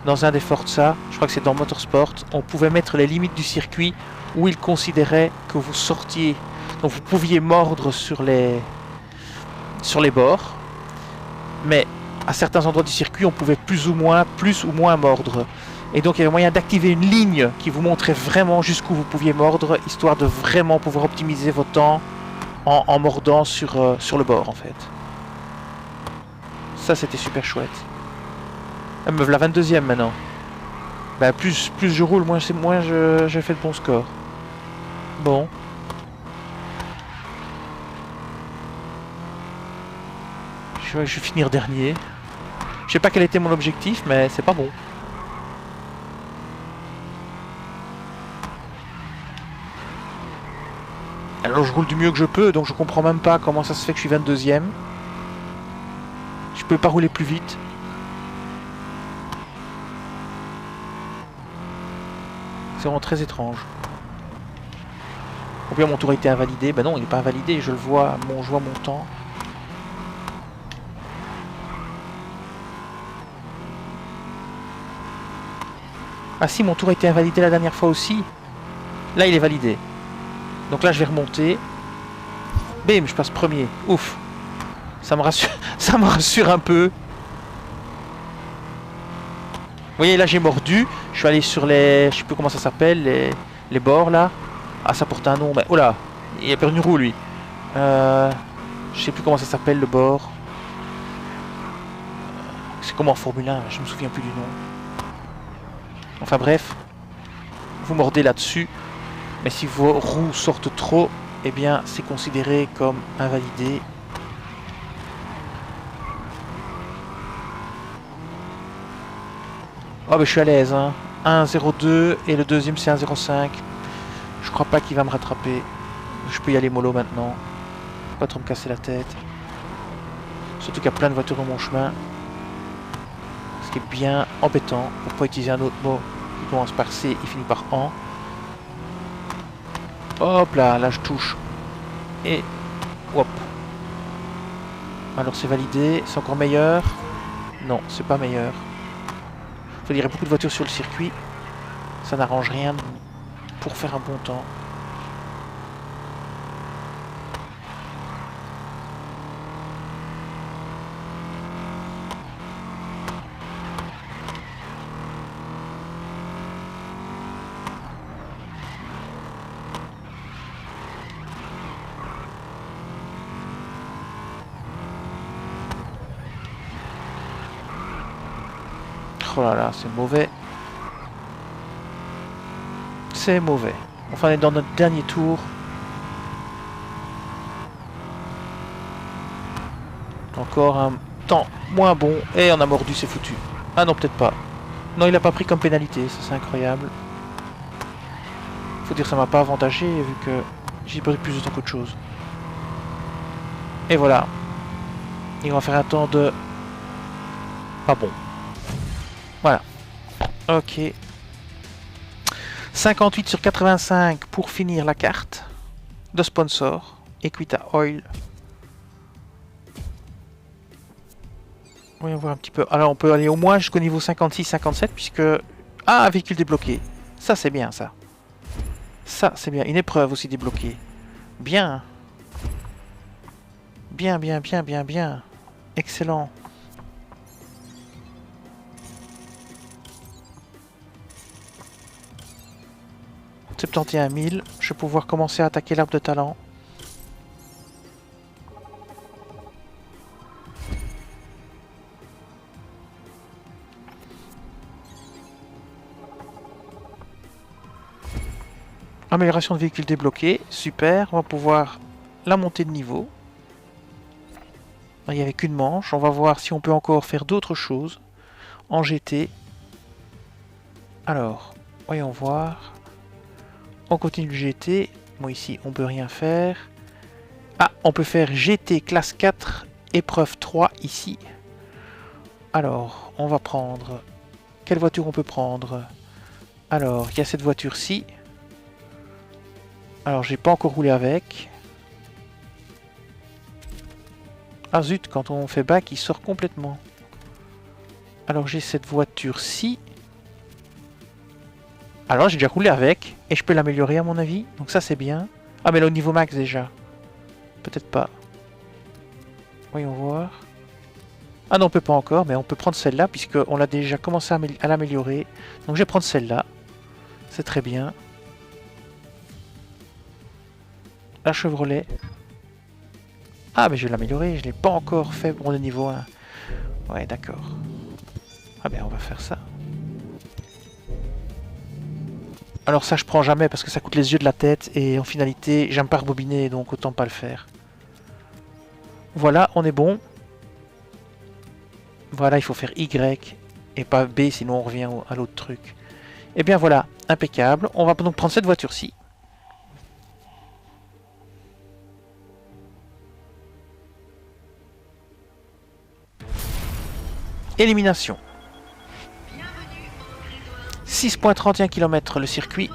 dans un des Forza. Je crois que c'est dans Motorsport. On pouvait mettre les limites du circuit où il considérait que vous sortiez. Donc vous pouviez mordre sur les bords. Mais à certains endroits du circuit, on pouvait plus ou moins mordre. Et donc il y avait moyen d'activer une ligne qui vous montrait vraiment jusqu'où vous pouviez mordre, histoire de vraiment pouvoir optimiser vos temps en mordant sur le bord en fait. Ça c'était super chouette. Elle me voilà 22e maintenant. Bah plus je roule, moins je fais de bons scores. Bon. Je vais finir dernier. Je sais pas quel était mon objectif, mais c'est pas bon. Alors je roule du mieux que je peux, donc je comprends même pas comment ça se fait que je suis 22e. Je peux pas rouler plus vite. C'est vraiment très étrange. Ou bien mon tour a été invalidé. Ben non, il n'est pas invalidé, je le vois, je vois mon temps. Ah si, mon tour a été invalidé la dernière fois aussi. Là, il est validé. Donc là, je vais remonter. Bim, je passe premier. Ouf. Ça me rassure, ça me rassure un peu. Vous voyez, là, j'ai mordu. Je suis allé sur les... Je sais plus comment ça s'appelle, les bords, là. Ah, ça porte un nom, mais... Oh là, il a perdu une roue, lui. Je sais plus comment ça s'appelle, le bord. C'est comme en Formule 1, je me souviens plus du nom. Enfin bref, vous mordez là-dessus, mais si vos roues sortent trop, eh bien c'est considéré comme invalidé. Oh ben je suis à l'aise, hein. 1,02 et le deuxième c'est 1,05. Je crois pas qu'il va me rattraper. Je peux y aller mollo maintenant. Pas trop me casser la tête. Surtout qu'il y a plein de voitures dans mon chemin. Ce qui est bien embêtant, pour pas utiliser un autre mot qui commence par C et finit par AN. Hop là, là je touche. Et hop. Alors c'est validé, c'est encore meilleur. Non, c'est pas meilleur. Il faudrait beaucoup de voitures sur le circuit. Ça n'arrange rien pour faire un bon temps. Oh là là, c'est mauvais. C'est mauvais. Enfin, on est dans notre dernier tour. Encore un temps moins bon. Et on a mordu, c'est foutu. Ah non, peut-être pas. Non, il a pas pris comme pénalité. Ça, c'est incroyable. Faut dire que ça m'a pas avantagé vu que j'ai pris plus de temps qu'autre chose. Et voilà. Il va faire un temps de... Pas bon. Voilà. Ok. 58 sur 85 pour finir la carte de sponsor. Equita Oil. Voyons voir un petit peu. Alors on peut aller au moins jusqu'au niveau 56-57 puisque... Ah, véhicule débloqué. Ça c'est bien ça. Ça c'est bien. Une épreuve aussi débloquée. Bien. Bien, bien, bien, bien, bien. Excellent. « 71 000. Je vais pouvoir commencer à attaquer l'arbre de talent. Amélioration de véhicule débloqué. Super. On va pouvoir la monter de niveau. Il n'y avait qu'une manche. On va voir si on peut encore faire d'autres choses en GT. Alors, voyons voir. On continue le GT. Bon, ici, on peut rien faire. Ah, on peut faire GT classe 4, épreuve 3 ici. Alors, on va prendre... Quelle voiture on peut prendre? Alors, il y a cette voiture-ci. Alors, j'ai pas encore roulé avec. Ah zut, quand on fait back, il sort complètement. Alors, j'ai cette voiture-ci. Alors, j'ai déjà roulé avec. Et je peux l'améliorer, à mon avis. Donc ça, c'est bien. Ah, mais là, au niveau max, déjà. Peut-être pas. Voyons voir. Ah non, on peut pas encore, mais on peut prendre celle-là, puisqu'on l'a déjà commencé à l'améliorer. Donc, je vais prendre celle-là. C'est très bien. La Chevrolet. Ah, mais je vais l'améliorer. Je ne l'ai pas encore fait pour le niveau 1. Ouais, d'accord. Ah ben, on va faire ça. Alors ça je prends jamais parce que ça coûte les yeux de la tête et en finalité j'aime pas rebobiner donc autant pas le faire. Voilà, on est bon. Voilà, il faut faire Y et pas B sinon on revient à l'autre truc. Et bien voilà, impeccable. On va donc prendre cette voiture-ci. Élimination. 6,31 km le circuit.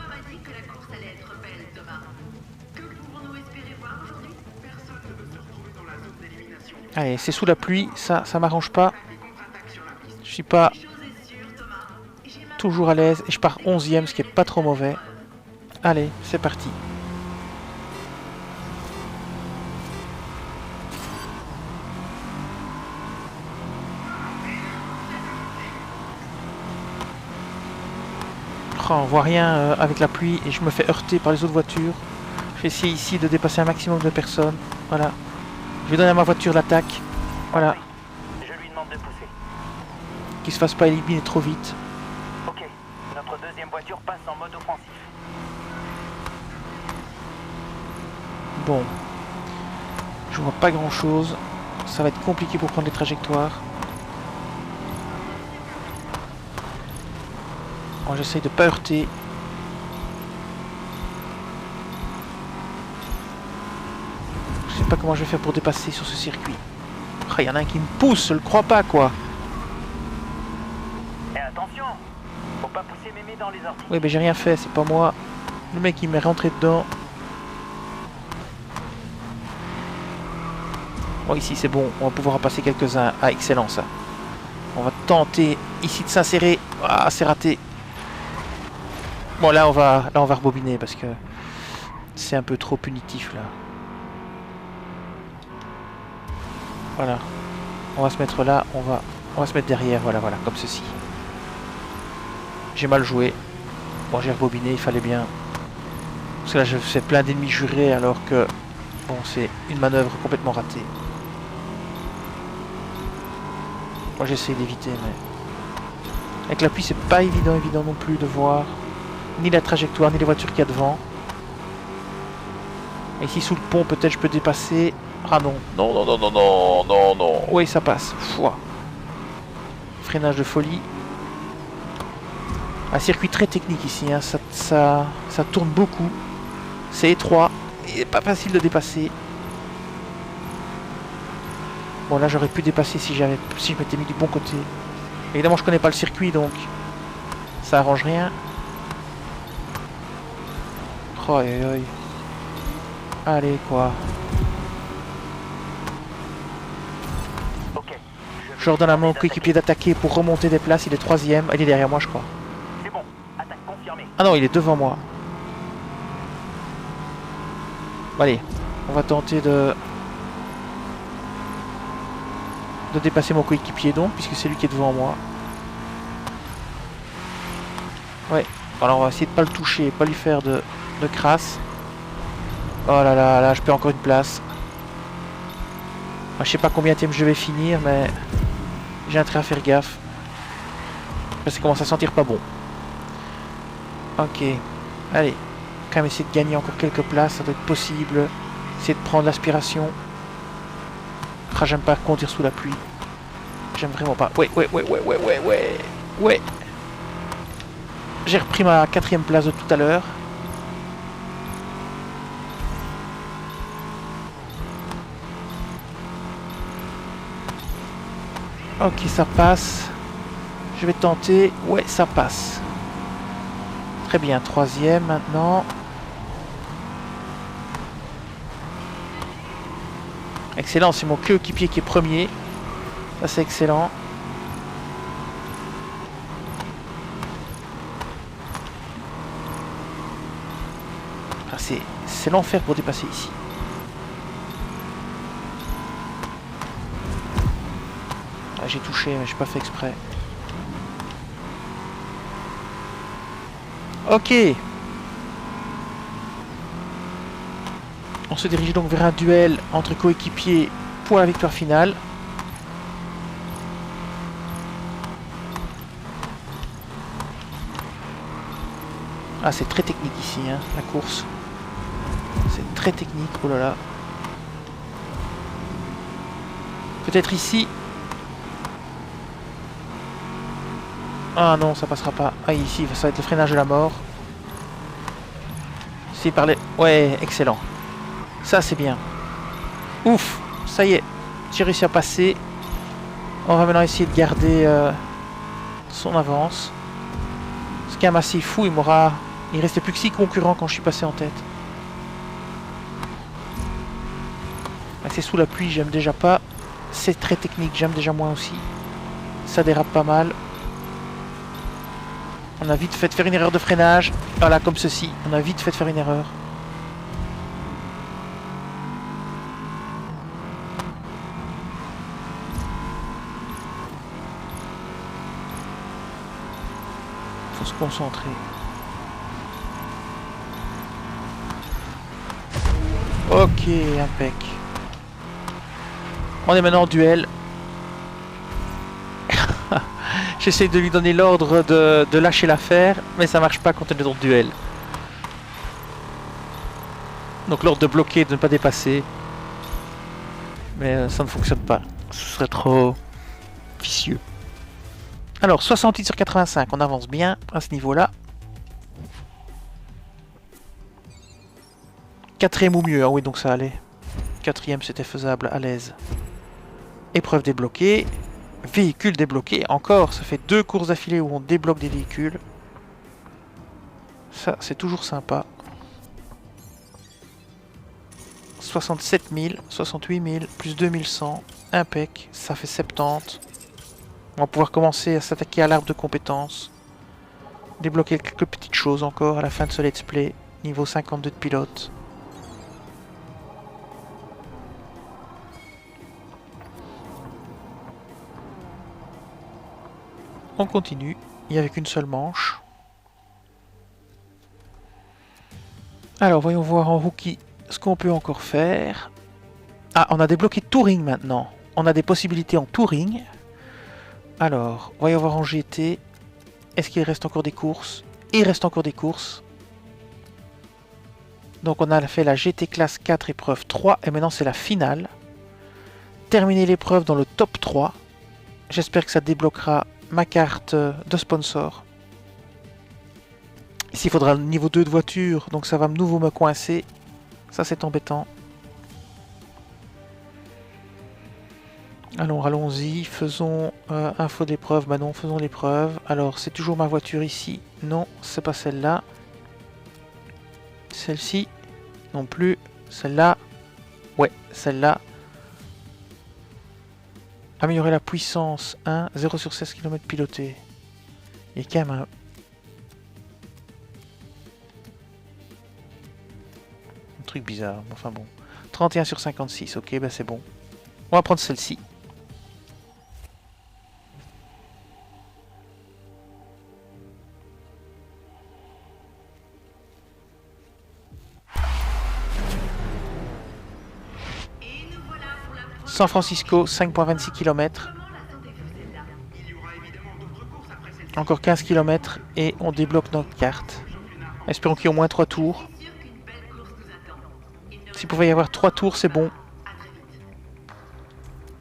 Allez, c'est sous la pluie, ça m'arrange pas. Je suis pas toujours à l'aise et je pars 11e, ce qui est pas trop mauvais. Allez, c'est parti. Oh, on voit rien avec la pluie et je me fais heurter par les autres voitures. Je vais essayer ici de dépasser un maximum de personnes. Voilà. Je vais donner à ma voiture l'attaque. Voilà. Je lui demande de pousser. Qu'il se fasse pas éliminer trop vite. Ok, notre deuxième voiture passe en mode offensif. Bon. Je vois pas grand chose. Ça va être compliqué pour prendre les trajectoires. Bon, j'essaye de pas heurter. Je sais pas comment je vais faire pour dépasser sur ce circuit. Oh, y en a un qui me pousse, je le crois pas quoi. Et attention, faut pas pousser mémé dans les orties. Oui, mais j'ai rien fait, c'est pas moi. Le mec il m'est rentré dedans. Bon, ici c'est bon, on va pouvoir en passer quelques-uns. Ah, excellent ça. On va tenter ici de s'insérer. Ah, c'est raté. Bon, là on va rebobiner parce que c'est un peu trop punitif là. Voilà. On va se mettre là, on va se mettre derrière, voilà, comme ceci. J'ai mal joué. Bon, j'ai rebobiné, il fallait bien. Parce que là, je fais plein d'ennemis jurés alors que... Bon, c'est une manœuvre complètement ratée. Moi, j'essaie d'éviter, mais... Avec la pluie, c'est pas évident non plus de voir ni la trajectoire, ni les voitures qu'il y a devant. Et ici, sous le pont, peut-être je peux dépasser... Ah non, non. Oui, ça passe. Fouah. Freinage de folie. Un circuit très technique ici, hein. Ça tourne beaucoup. C'est étroit. Et pas facile de dépasser. Bon, là, j'aurais pu dépasser si je m'étais mis du bon côté. Évidemment, je connais pas le circuit, donc ça arrange rien. Oh, allez, quoi. Je redonne à mon coéquipier d'attaquer pour remonter des places. Il est 3ème. Il est derrière moi, je crois. C'est bon, attaque confirmée. Ah non, il est devant moi. Bon, allez, on va tenter de dépasser mon coéquipier donc, puisque c'est lui qui est devant moi. Ouais, alors on va essayer de pas le toucher, pas lui faire de crasse. Oh là là, là je perds encore une place. Je sais pas combien de thèmes je vais finir, mais j'ai intérêt à faire gaffe. Ça commence à sentir pas bon. Ok, allez, quand même essayer de gagner encore quelques places, ça doit être possible. Essayer de prendre l'aspiration. Ah, j'aime pas conduire sous la pluie. J'aime vraiment pas. Ouais. J'ai repris ma 4ème place de tout à l'heure. Ok, ça passe. Je vais tenter. Ouais, ça passe. Très bien, 3ème maintenant. Excellent, c'est mon coéquipier qui est premier. Ça, c'est excellent. Ah, c'est l'enfer pour dépasser ici. Ah, j'ai touché, mais j'ai pas fait exprès. Ok. On se dirige donc vers un duel entre coéquipiers pour la victoire finale. Ah, c'est très technique ici, hein, la course. C'est très technique, oh là là. Peut-être ici. Ah non, ça passera pas. Ah, ici, ça va être le freinage de la mort. Si, parlait. Ouais, excellent. Ça, c'est bien. Ouf, ça y est. J'ai réussi à passer. On va maintenant essayer de garder son avance. Ce qui est assez fou, il restait plus que 6 concurrents quand je suis passé en tête. C'est sous la pluie, j'aime déjà pas. C'est très technique, j'aime déjà moins aussi. Ça dérape pas mal. On a vite fait de faire une erreur de freinage. Voilà, comme ceci. On a vite fait de faire une erreur. Faut se concentrer. Ok, impec. On est maintenant en duel. J'essaie de lui donner l'ordre de lâcher l'affaire, mais ça marche pas quand on est dans le duel. Donc l'ordre de bloquer, de ne pas dépasser. Mais ça ne fonctionne pas. Ce serait trop vicieux. Alors, 68 sur 85, on avance bien à ce niveau-là. Quatrième ou mieux, ah oui, donc ça allait. Quatrième, c'était faisable à l'aise. Épreuve débloquée. Véhicule débloqué. Encore, ça fait 2 courses d'affilée où on débloque des véhicules. Ça, c'est toujours sympa. 67 000, 68 000, plus 2100. Impec, ça fait 70. On va pouvoir commencer à s'attaquer à l'arbre de compétences. Débloquer quelques petites choses encore à la fin de ce let's play. Niveau 52 de pilote. On continue, il n'y avait qu'une seule manche. Alors voyons voir en rookie ce qu'on peut encore faire. Ah, on a débloqué Touring maintenant. On a des possibilités en Touring. Alors, voyons voir en GT. Est-ce qu'il reste encore des courses? Il reste encore des courses. Donc on a fait la GT classe 4 épreuve 3 et maintenant c'est la finale. Terminer l'épreuve dans le top 3. J'espère que ça débloquera ma carte de sponsor. Ici il faudra le niveau 2 de voiture, donc ça va de nouveau me coincer. Ça c'est embêtant. Allons-y, faisons info d'épreuve. Bah non, faisons l'épreuve. Alors c'est toujours ma voiture ici. Non, c'est pas celle-là. Celle-ci. Non plus. Celle-là. Ouais, celle-là. Améliorer la puissance 1, 0 sur 16 km piloté. Il y a quand même un truc bizarre, enfin bon. 31 sur 56, ok, bah c'est bon. On va prendre celle-ci. San Francisco, 5,26 km. Encore 15 km et on débloque notre carte. Espérons qu'il y ait au moins 3 tours. S'il pouvait y avoir 3 tours, c'est bon.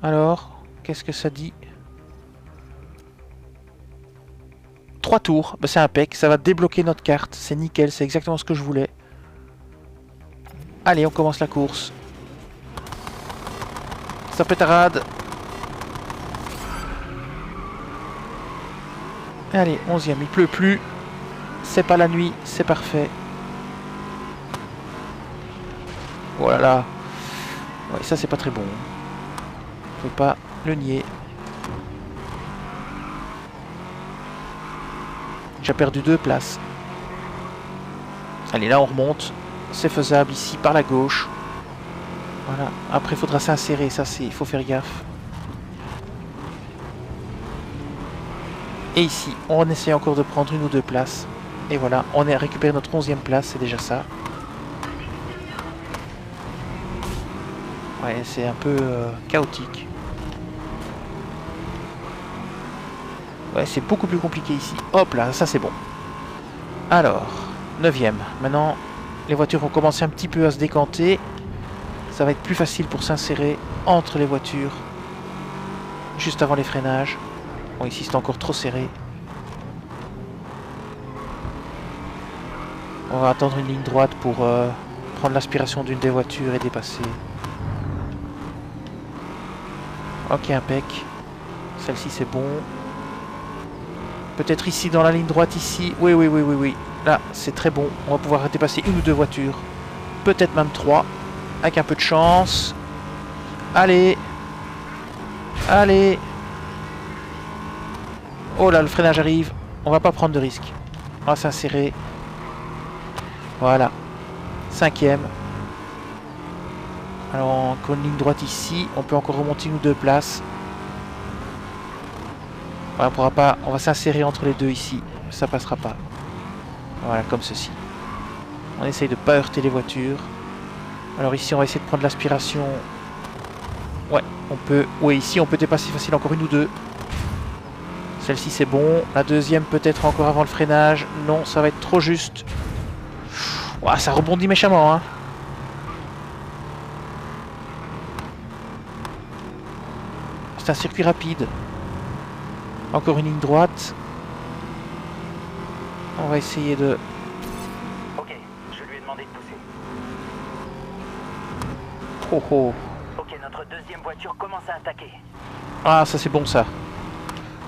Alors, qu'est-ce que ça dit? 3 tours, bah, c'est impec, ça va débloquer notre carte. C'est nickel, c'est exactement ce que je voulais. Allez, on commence la course. Ça pétarade. Allez, 11e, il pleut plus. C'est pas la nuit, c'est parfait. Voilà. Oh là. Ouais, ça c'est pas très bon. On peut pas le nier. J'ai perdu 2 places. Allez, là on remonte. C'est faisable ici par la gauche. Voilà. Après il faudra s'insérer, ça c'est, il faut faire gaffe. Et ici, on essaie encore de prendre 1 ou 2 places. Et voilà, on a récupéré notre 11e place, c'est déjà ça. Ouais, c'est un peu chaotique. Ouais, c'est beaucoup plus compliqué ici. Hop là, ça c'est bon. Alors, 9e. Maintenant, les voitures vont commencer un petit peu à se décanter. Ça va être plus facile pour s'insérer entre les voitures. Juste avant les freinages. Bon, ici c'est encore trop serré. On va attendre une ligne droite pour prendre l'aspiration d'une des voitures et dépasser. Ok, impec. Celle-ci c'est bon. Peut-être ici dans la ligne droite ici. Oui, oui, oui, oui, oui. Là, c'est très bon. On va pouvoir dépasser une ou deux voitures. Peut-être même trois. Avec un peu de chance. Allez. Allez. Oh là, le freinage arrive. On va pas prendre de risque. On va s'insérer. Voilà. 5e. Alors, encore une ligne droite ici. On peut encore remonter une ou deux places. Voilà, on pourra pas. On va s'insérer entre les deux ici. Ça passera pas. Voilà, comme ceci. On essaye de pas heurter les voitures. Alors ici, on va essayer de prendre l'aspiration. Ouais, on peut. Oui, ici, on peut dépasser facile encore une ou deux. Celle-ci, c'est bon. La deuxième, peut-être encore avant le freinage. Non, ça va être trop juste. Ouah, ça rebondit méchamment, hein. C'est un circuit rapide. Encore une ligne droite. On va essayer de... Ok, je lui ai demandé de pousser. Oh oh. Ok, notre deuxième voiture commence à attaquer. Ah, ça c'est bon ça.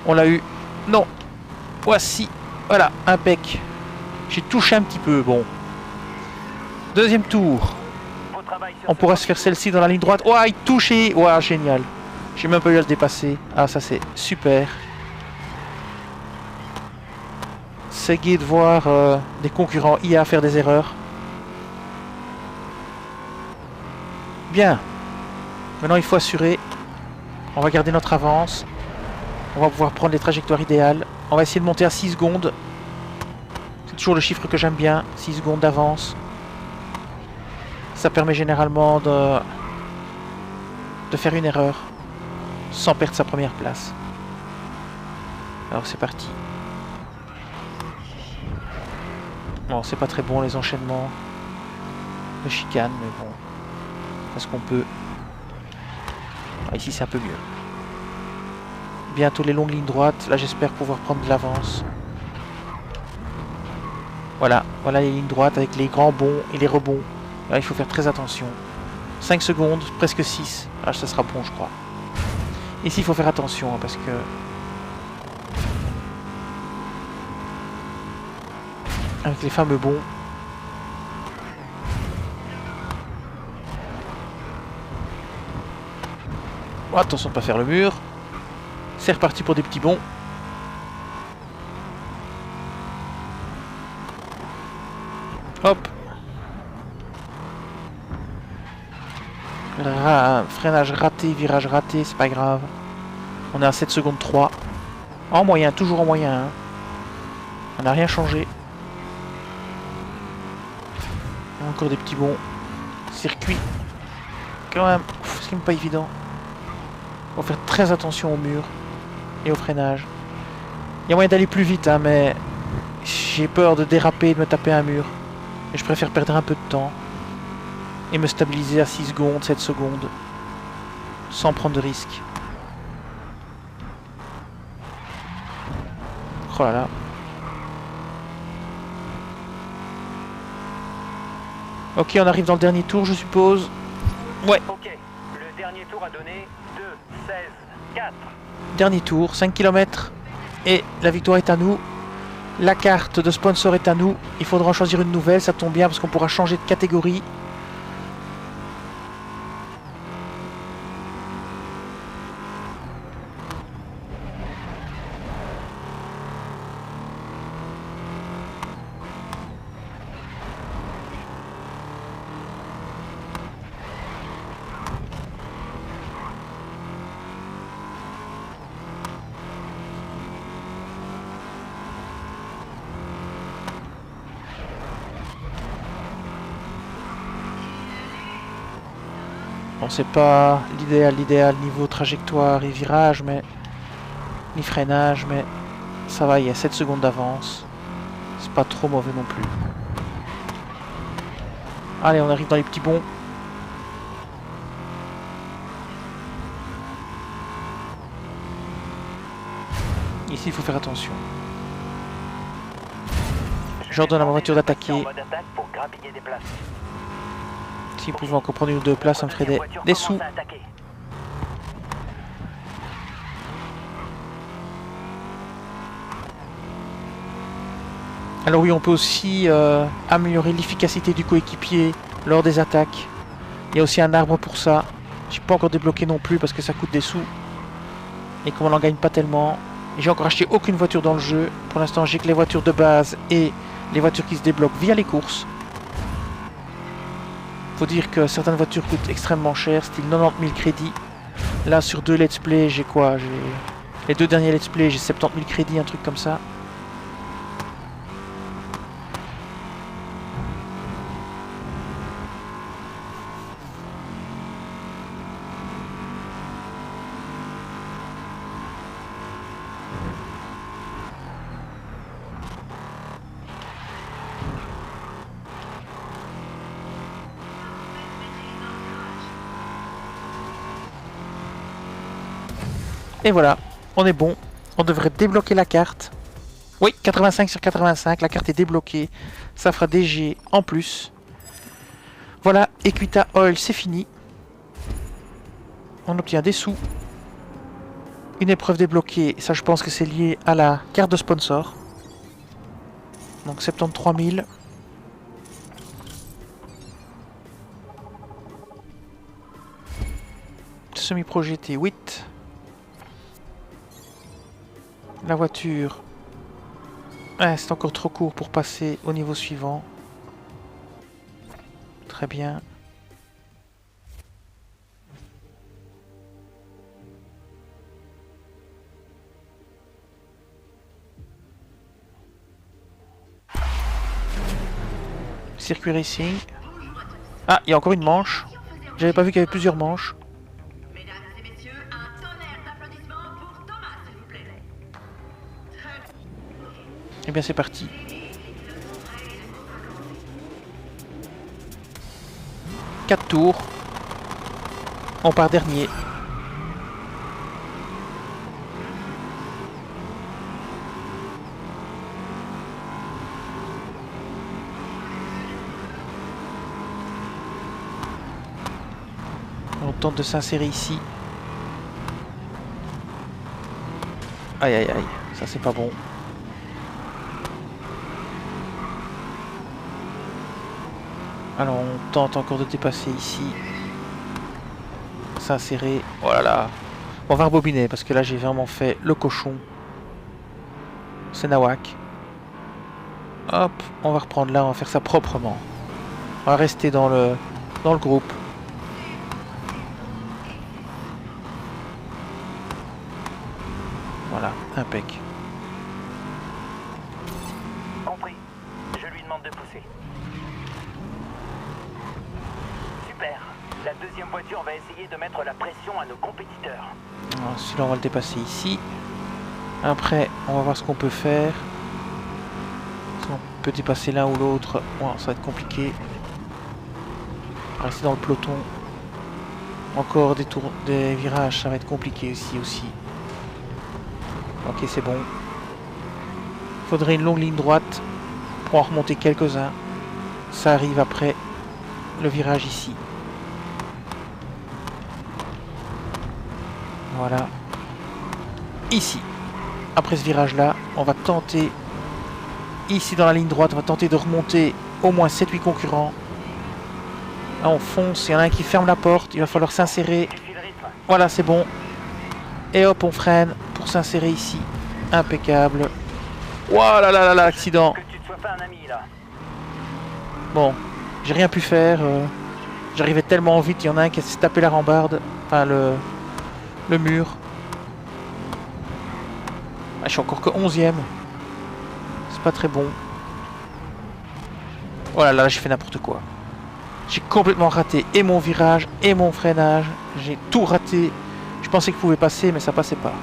On l'a eu. Non. Voici. Voilà, impec. J'ai touché un petit peu, bon. Deuxième tour. Beau travail sur On pourra se faire celle-ci dans la ligne droite. Ouah, il touché. Ouah, génial. J'ai même pas eu à le dépasser. Ah, ça c'est super. C'est gai de voir des concurrents IA faire des erreurs. Bien. Maintenant, il faut assurer. On va garder notre avance. On va pouvoir prendre les trajectoires idéales. On va essayer de monter à 6 secondes. C'est toujours le chiffre que j'aime bien. 6 secondes d'avance. Ça permet généralement de faire une erreur sans perdre sa première place. Alors c'est parti. Bon, c'est pas très bon les enchaînements de chicane, mais bon. Parce qu'on peut... Ah, ici c'est un peu mieux. Bientôt les longues lignes droites. Là j'espère pouvoir prendre de l'avance. Voilà, voilà les lignes droites avec les grands bonds et les rebonds. Là il faut faire très attention. 5 secondes, presque 6. Ah, ça sera bon je crois. Ici il faut faire attention hein, parce que... Avec les fameux bonds. Oh, attention de ne pas faire le mur. C'est reparti pour des petits bonds. Hop. Freinage raté, virage raté, c'est pas grave. On est à 7 secondes 3. En moyen, toujours en moyen. Hein. On n'a rien changé. Encore des petits bonds. Circuit. Quand même, c'est pas évident. Il faut faire très attention au mur et au freinage. Il y a moyen d'aller plus vite, hein, mais j'ai peur de déraper et de me taper un mur. Et je préfère perdre un peu de temps et me stabiliser à 6 secondes, 7 secondes, sans prendre de risques. Oh là là. Ok, on arrive dans le dernier tour, je suppose. Ouais. Ok, le dernier tour a donné 2, 16, 4. Dernier tour, 5 km. Et la victoire est à nous. La carte de sponsor est à nous. Il faudra en choisir une nouvelle, ça tombe bien parce qu'on pourra changer de catégorie. Bon, c'est pas l'idéal niveau trajectoire et virage, mais ni freinage, mais ça va, il y a 7 secondes d'avance. C'est pas trop mauvais non plus. Allez, on arrive dans les petits bonds. Ici, il faut faire attention. J'ordonne à ma voiture d'attaquer. S'il pouvait encore prendre une ou deux places, ça me ferait des sous. Alors oui, on peut aussi améliorer l'efficacité du coéquipier lors des attaques. Il y a aussi un arbre pour ça. Je n'ai pas encore débloqué non plus parce que ça coûte des sous. Et comme on n'en gagne pas tellement. J'ai encore acheté aucune voiture dans le jeu. Pour l'instant, j'ai que les voitures de base et les voitures qui se débloquent via les courses. Faut dire que certaines voitures coûtent extrêmement cher, style 90 000 crédits. Là, sur 2 let's play, j'ai quoi? Les 2 derniers let's play, j'ai 70 000 crédits, un truc comme ça. Et voilà, on est bon. On devrait débloquer la carte. Oui, 85 sur 85, la carte est débloquée. Ça fera des G en plus. Voilà, Equita Oil, c'est fini. On obtient des sous. Une épreuve débloquée, ça je pense que c'est lié à la carte de sponsor. Donc 73 000. Semi-projeté 8. La voiture, c'est encore trop court pour passer au niveau suivant. Très bien. Circuit racing. Ah, il y a encore une manche. J'avais pas vu qu'il y avait plusieurs manches. Eh bien c'est parti. Quatre tours. On part dernier. On tente de s'insérer ici. Aïe aïe aïe, ça c'est pas bon. Alors on tente encore de dépasser ici. S'insérer. Voilà. Oh là là. On va rebobiner parce que là j'ai vraiment fait le cochon. C'est nawak. Hop, on va reprendre là, on va faire ça proprement. On va rester dans le groupe. Voilà, impec. Compris. Je lui demande de pousser. Super. La deuxième voiture va essayer de mettre la pression à nos compétiteurs. Celui-là on va le dépasser ici. Après, on va voir ce qu'on peut faire. Si on peut dépasser l'un ou l'autre, bon, ça va être compliqué. Rester dans le peloton. Encore des tours, des virages, ça va être compliqué aussi. Ok, c'est bon. Il faudrait une longue ligne droite pour en remonter quelques-uns. Ça arrive après le virage ici. Voilà. Ici. Après ce virage-là, on va tenter, ici dans la ligne droite, on va tenter de remonter au moins 7-8 concurrents. Là, on fonce, il y en a un qui ferme la porte, il va falloir s'insérer. Voilà, c'est bon. Et hop, on freine pour s'insérer ici. Impeccable. Ouah là là là là, l'accident. Bon, j'ai rien pu faire. J'arrivais tellement vite, il y en a un qui s'est tapé la rambarde. Enfin, le mur. Ah, je suis encore que 11e. C'est pas très bon. Oh là là, j'ai fait n'importe quoi. J'ai complètement raté et mon virage et mon freinage. J'ai tout raté. Je pensais qu'il pouvait passer, mais ça passait pas.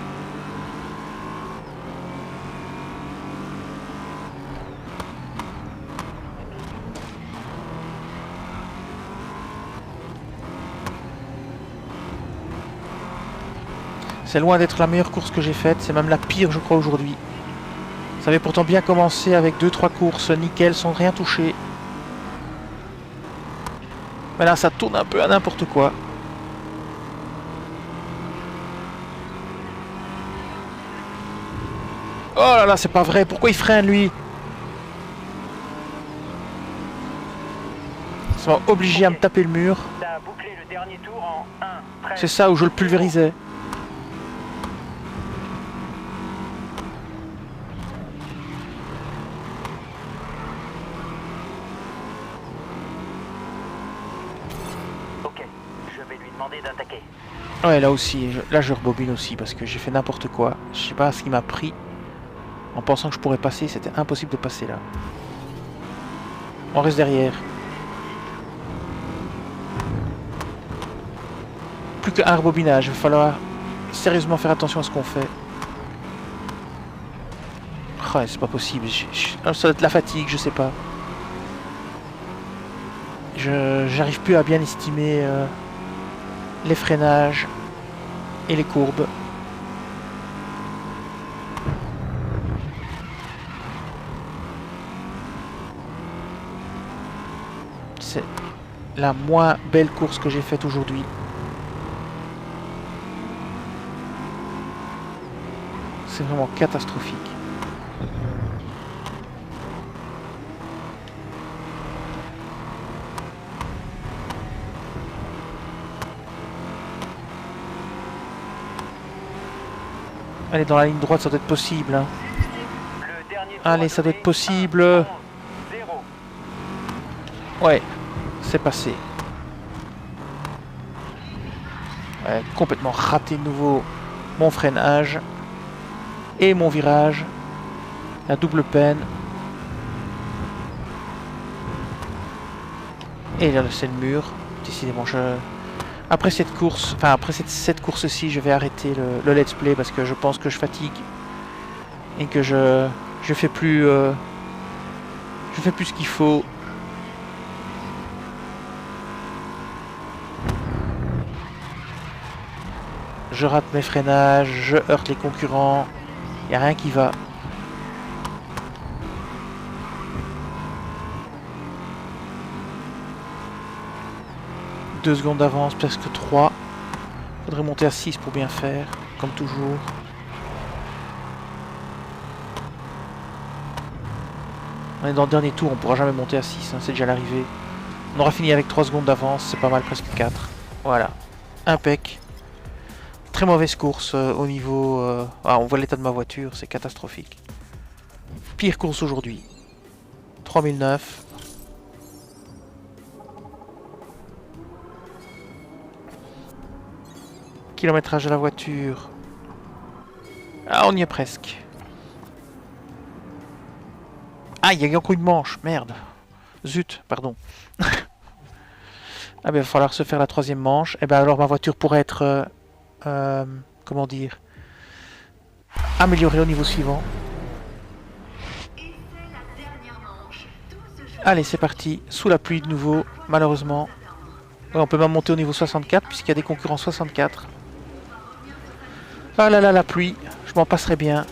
C'est loin d'être la meilleure course que j'ai faite, c'est même la pire je crois aujourd'hui. Ça avait pourtant bien commencé avec 2-3 courses nickel sans rien toucher. Mais là ça tourne un peu à n'importe quoi. Oh là là, c'est pas vrai, pourquoi il freine lui? Ça m'a obligé à me taper le mur. T'as bouclé le dernier tour en 1, 13. C'est ça où je le pulvérisais. Ok, je vais lui demander d'attaquer. Ouais, là aussi, là je rebobine aussi parce que j'ai fait n'importe quoi. Je sais pas ce qui m'a pris. En pensant que je pourrais passer, c'était impossible de passer là. On reste derrière. Plus qu'un rebobinage, il va falloir sérieusement faire attention à ce qu'on fait. Oh, c'est pas possible, ça doit être la fatigue, je sais pas. J'arrive plus à bien estimer les freinages et les courbes. C'est la moins belle course que j'ai faite aujourd'hui. C'est vraiment catastrophique. Allez, dans la ligne droite, ça doit être possible. Hein. Le dernier tour Allez, à ça doit être donner, possible. 1, 0. Ouais, c'est passé. Ouais, complètement raté de nouveau mon freinage et mon virage. La double peine. Et là, c'est le mur. Décidément, après cette course, enfin après cette course-ci, je vais arrêter le let's play parce que je pense que je fatigue et que je fais plus ce qu'il faut. Je rate mes freinages, je heurte les concurrents, y a rien qui va. Deux secondes d'avance, presque 3. Faudrait monter à 6 pour bien faire, comme toujours. On est dans le dernier tour, on pourra jamais monter à 6, hein, c'est déjà l'arrivée. On aura fini avec 3 secondes d'avance, c'est pas mal, presque 4. Voilà, impec. Très mauvaise course au niveau... on voit l'état de ma voiture, c'est catastrophique. Pire course aujourd'hui. 3009. Kilométrage de la voiture. Ah, on y est presque. Ah, il y a encore une manche, merde. Zut, pardon. Ah ben, il va falloir se faire la troisième manche. Et ben alors ma voiture pourrait être... comment dire, améliorée au niveau suivant. Allez, c'est parti. Sous la pluie de nouveau, malheureusement. Ouais, on peut même monter au niveau 64 puisqu'il y a des concurrents 64. Ah là là, la pluie. Je m'en passerai bien.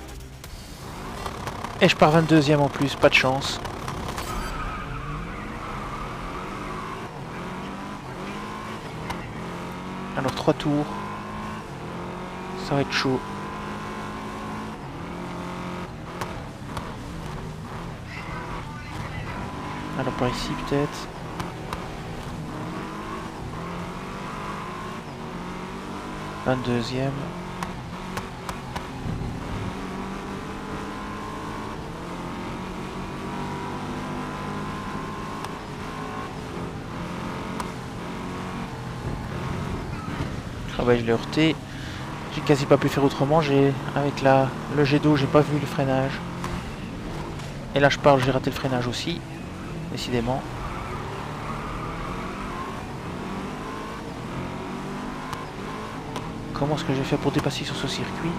Et je pars 22e en plus, pas de chance. Alors 3 tours. Ça va être chaud. Alors par ici peut-être. « 22e. Ah ouais, je l'ai heurté. J'ai quasi pas pu faire autrement. Avec le jet d'eau, j'ai pas vu le freinage. Et là je parle, j'ai raté le freinage aussi. Décidément. Comment est-ce que j'ai fait pour dépasser sur ce circuit?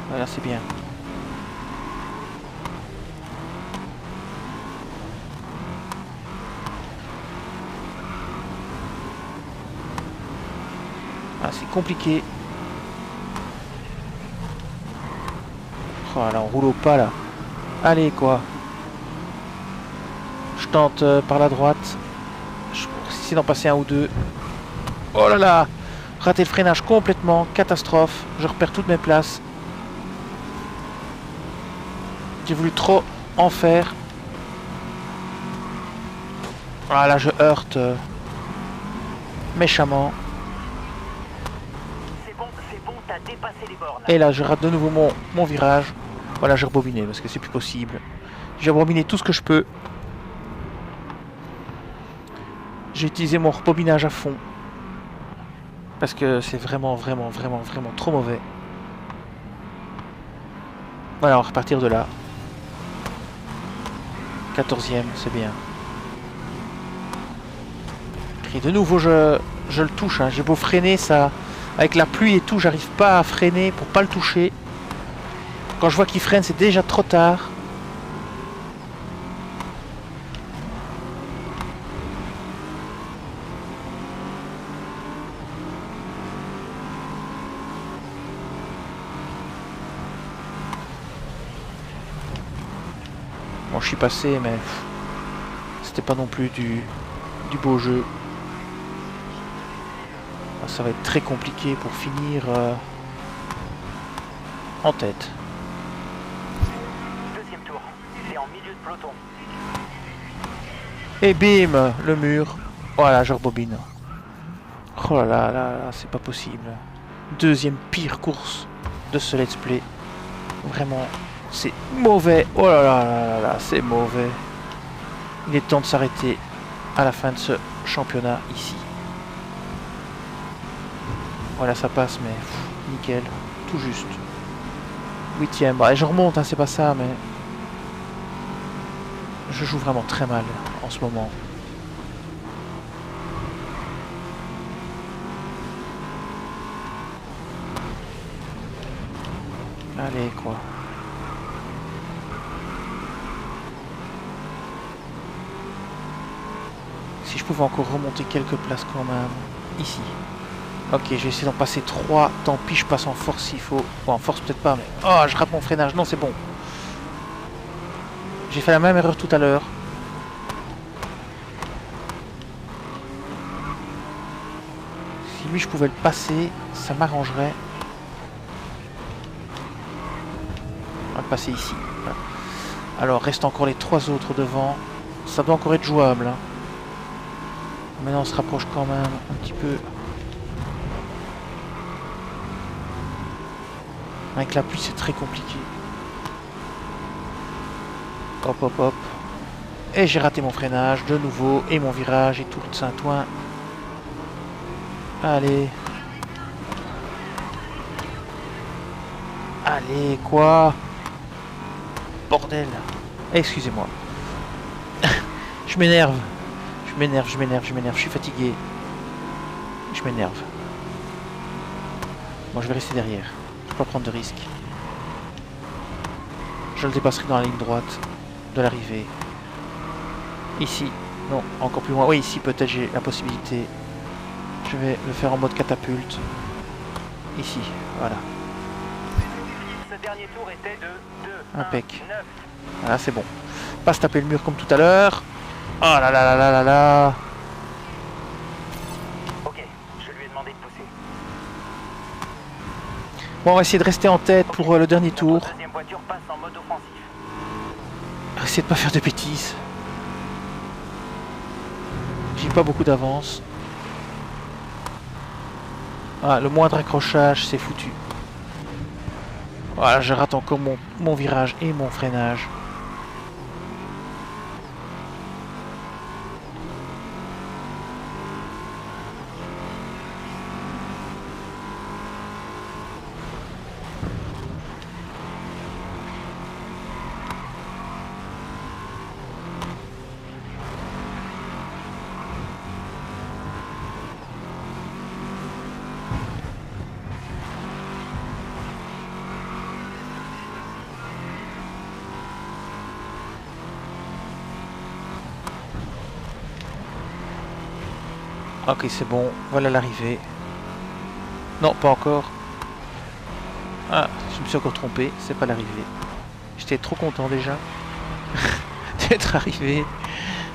Voilà, c'est bien. Ah, c'est compliqué. Oh là, on roule au pas là. Allez quoi. Je tente par la droite. Je vais essayer d'en passer un ou deux. Oh là là. Raté le freinage complètement. Catastrophe. Je repère toutes mes places. J'ai voulu trop en faire. Ah là, je heurte méchamment. C'est bon, t'as dépassé les bornes. Et là, je rate de nouveau mon virage. Voilà, j'ai rebobiné parce que c'est plus possible. J'ai rebobiné tout ce que je peux. J'ai utilisé mon rebobinage à fond. Parce que c'est vraiment trop mauvais. Voilà, on va repartir de là. 14e, c'est bien. Et de nouveau, je le touche. Hein. J'ai beau freiner, ça... Avec la pluie et tout, j'arrive pas à freiner pour pas le toucher. Quand je vois qu'il freine, c'est déjà trop tard. Bon, je suis passé, mais c'était pas non plus du beau jeu. Ça va être très compliqué pour finir en tête. Deuxième tour, c'est en milieu de peloton. Et bim, le mur. Voilà, je rebobine. Oh là là, là, là, c'est pas possible. Deuxième pire course de ce let's play. Vraiment, c'est mauvais. Oh là là là là là, c'est mauvais. Il est temps de s'arrêter à la fin de ce championnat ici. Voilà, ça passe, mais nickel, tout juste. 8e, bah, je remonte, hein, c'est pas ça, mais je joue vraiment très mal en ce moment. Allez, quoi. Si je pouvais encore remonter quelques places quand même, ici. Ok, je vais essayer d'en passer 3. Tant pis, je passe en force s'il faut. Bon, en force peut-être pas, mais... Oh, je rate mon freinage. Non, c'est bon. J'ai fait la même erreur tout à l'heure. Si lui, je pouvais le passer, ça m'arrangerait. On va le passer ici. Voilà. Alors, reste encore les 3 autres devant. Ça doit encore être jouable. Hein. Maintenant, on se rapproche quand même un petit peu. Avec la pluie, c'est très compliqué. Hop, hop, hop. Et j'ai raté mon freinage de nouveau. Et mon virage et tout le Saint-Ouen. Allez. Allez, quoi? Bordel. Excusez-moi. Je m'énerve. Je m'énerve. Je suis fatigué. Je m'énerve. Bon, je vais rester derrière. Je peux pas prendre de risques. Je le dépasserai dans la ligne droite de l'arrivée. Ici. Non, encore plus loin. Oui, ici peut-être j'ai la possibilité. Je vais le faire en mode catapulte. Ici, voilà. Ce dernier tour était de 2, Impec. 9. Voilà, c'est bon. Pas se taper le mur comme tout à l'heure. Oh là là là là là là. Ok, je lui ai demandé de pousser. Bon, on va essayer de rester en tête pour le dernier tour. La deuxième voiture passe en mode offensif. Essayer de pas faire de bêtises. J'ai pas beaucoup d'avance. Ah, le moindre accrochage, c'est foutu. Voilà, je rate encore mon virage et mon freinage. Ok, c'est bon, voilà l'arrivée. Non, pas encore. Ah, je me suis encore trompé, c'est pas l'arrivée. J'étais trop content déjà d'être arrivé.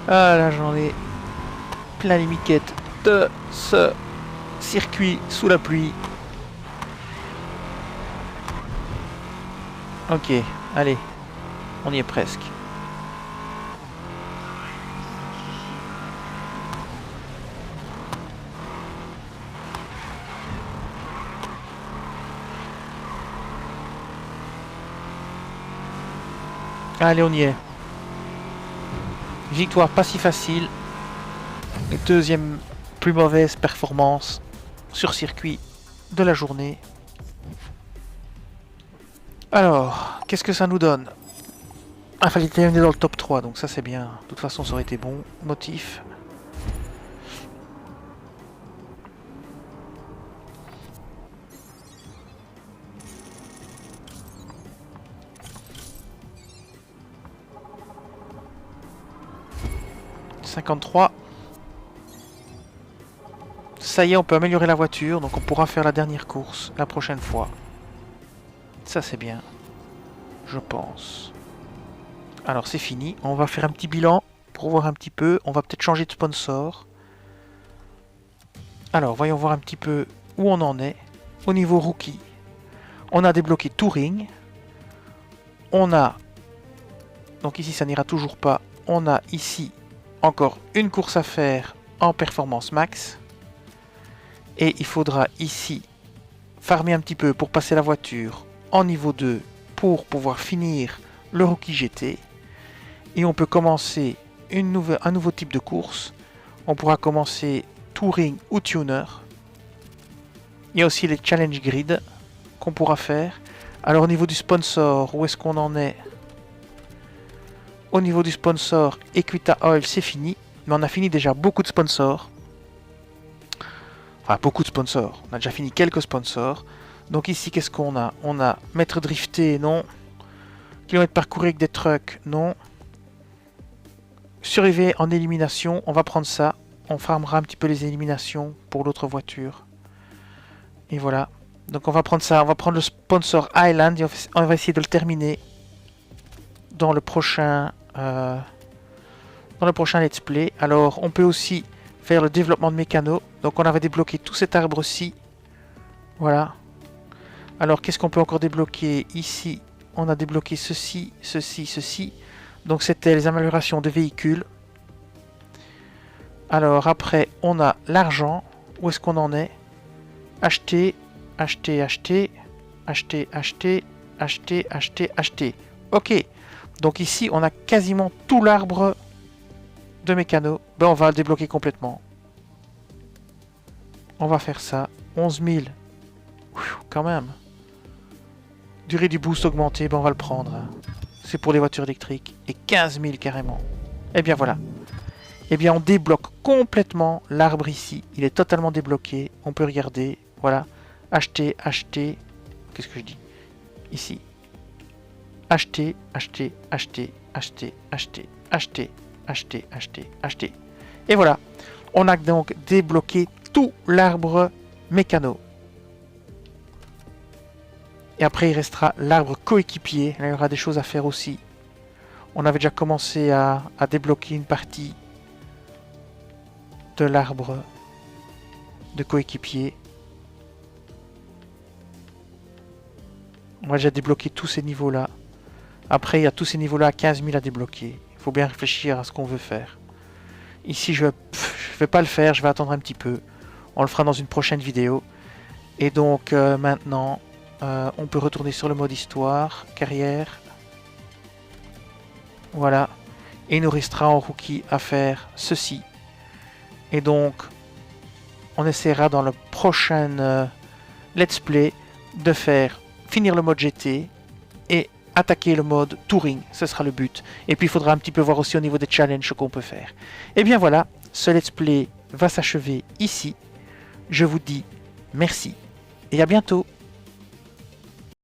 Ah là, j'en ai plein les miquettes de ce circuit sous la pluie. Ok, allez, on y est presque. Allez, on y est. Victoire pas si facile. Deuxième plus mauvaise performance sur circuit de la journée. Alors, qu'est-ce que ça nous donne? Ah, fallait terminer dans le top 3, donc ça c'est bien. De toute façon, ça aurait été bon. Motif. « 53. Ça y est, on peut améliorer la voiture, donc on pourra faire la dernière course la prochaine fois. Ça c'est bien, je pense. Alors c'est fini, on va faire un petit bilan pour voir un petit peu. On va peut-être changer de sponsor. Alors voyons voir un petit peu où on en est. Au niveau rookie, on a débloqué Touring. On a, donc ici ça n'ira toujours pas, on a ici encore une course à faire en performance max. Et il faudra ici farmer un petit peu pour passer la voiture en niveau 2 pour pouvoir finir le Rookie GT. Et on peut commencer un nouveau type de course. On pourra commencer Touring ou Tuner. Il y a aussi les Challenge Grid qu'on pourra faire. Alors au niveau du sponsor, où est-ce qu'on en est? Au niveau du sponsor, Equita Oil, c'est fini. Mais on a fini déjà beaucoup de sponsors. Enfin, beaucoup de sponsors. On a déjà fini quelques sponsors. Donc ici, qu'est-ce qu'on a? On a Maître Drifté, non. Kilomètres parcourus avec des trucks, non. Survivre en élimination, on va prendre ça. On farmera un petit peu les éliminations pour l'autre voiture. Et voilà. Donc on va prendre ça. On va prendre le sponsor Island et on va essayer de le terminer dans le prochain let's play. Alors, on peut aussi faire le développement de mécano. Donc on avait débloqué tout cet arbre-ci. Voilà. Alors qu'est-ce qu'on peut encore débloquer? Ici, on a débloqué ceci, ceci, ceci. Donc c'était les améliorations de véhicules. Alors après, on a l'argent. Où est-ce qu'on en est? Acheter, acheter, acheter, acheter, acheter, acheter, acheter, acheter. Ok. Donc ici, on a quasiment tout l'arbre de mécano. Ben, on va le débloquer complètement. On va faire ça. 11 000. Quand même. Durée du boost augmentée, ben on va le prendre. C'est pour les voitures électriques. Et 15 000 carrément. Et bien voilà. Et bien on débloque complètement l'arbre ici. Il est totalement débloqué. On peut regarder. Voilà. Acheter, acheter. Qu'est-ce que je dis? Ici. Acheter, acheter, acheter, acheter, acheter, acheter, acheter, acheter, acheter. Et voilà. On a donc débloqué tout l'arbre mécano. Et après, il restera l'arbre coéquipier. Là, il y aura des choses à faire aussi. On avait déjà commencé à débloquer une partie de l'arbre de coéquipier. On va déjà débloquer tous ces niveaux-là. Après, il y a tous ces niveaux-là à 15 000 à débloquer. Il faut bien réfléchir à ce qu'on veut faire. Ici, je vais pas le faire. Je vais attendre un petit peu. On le fera dans une prochaine vidéo. Et donc, maintenant... on peut retourner sur le mode histoire, carrière. Voilà. Et il nous restera en rookie à faire ceci. Et donc, on essaiera dans le prochain let's play de finir le mode GT et attaquer le mode Touring. Ce sera le but. Et puis, il faudra un petit peu voir aussi au niveau des challenges ce qu'on peut faire. Et bien voilà, ce let's play va s'achever ici. Je vous dis merci et à bientôt.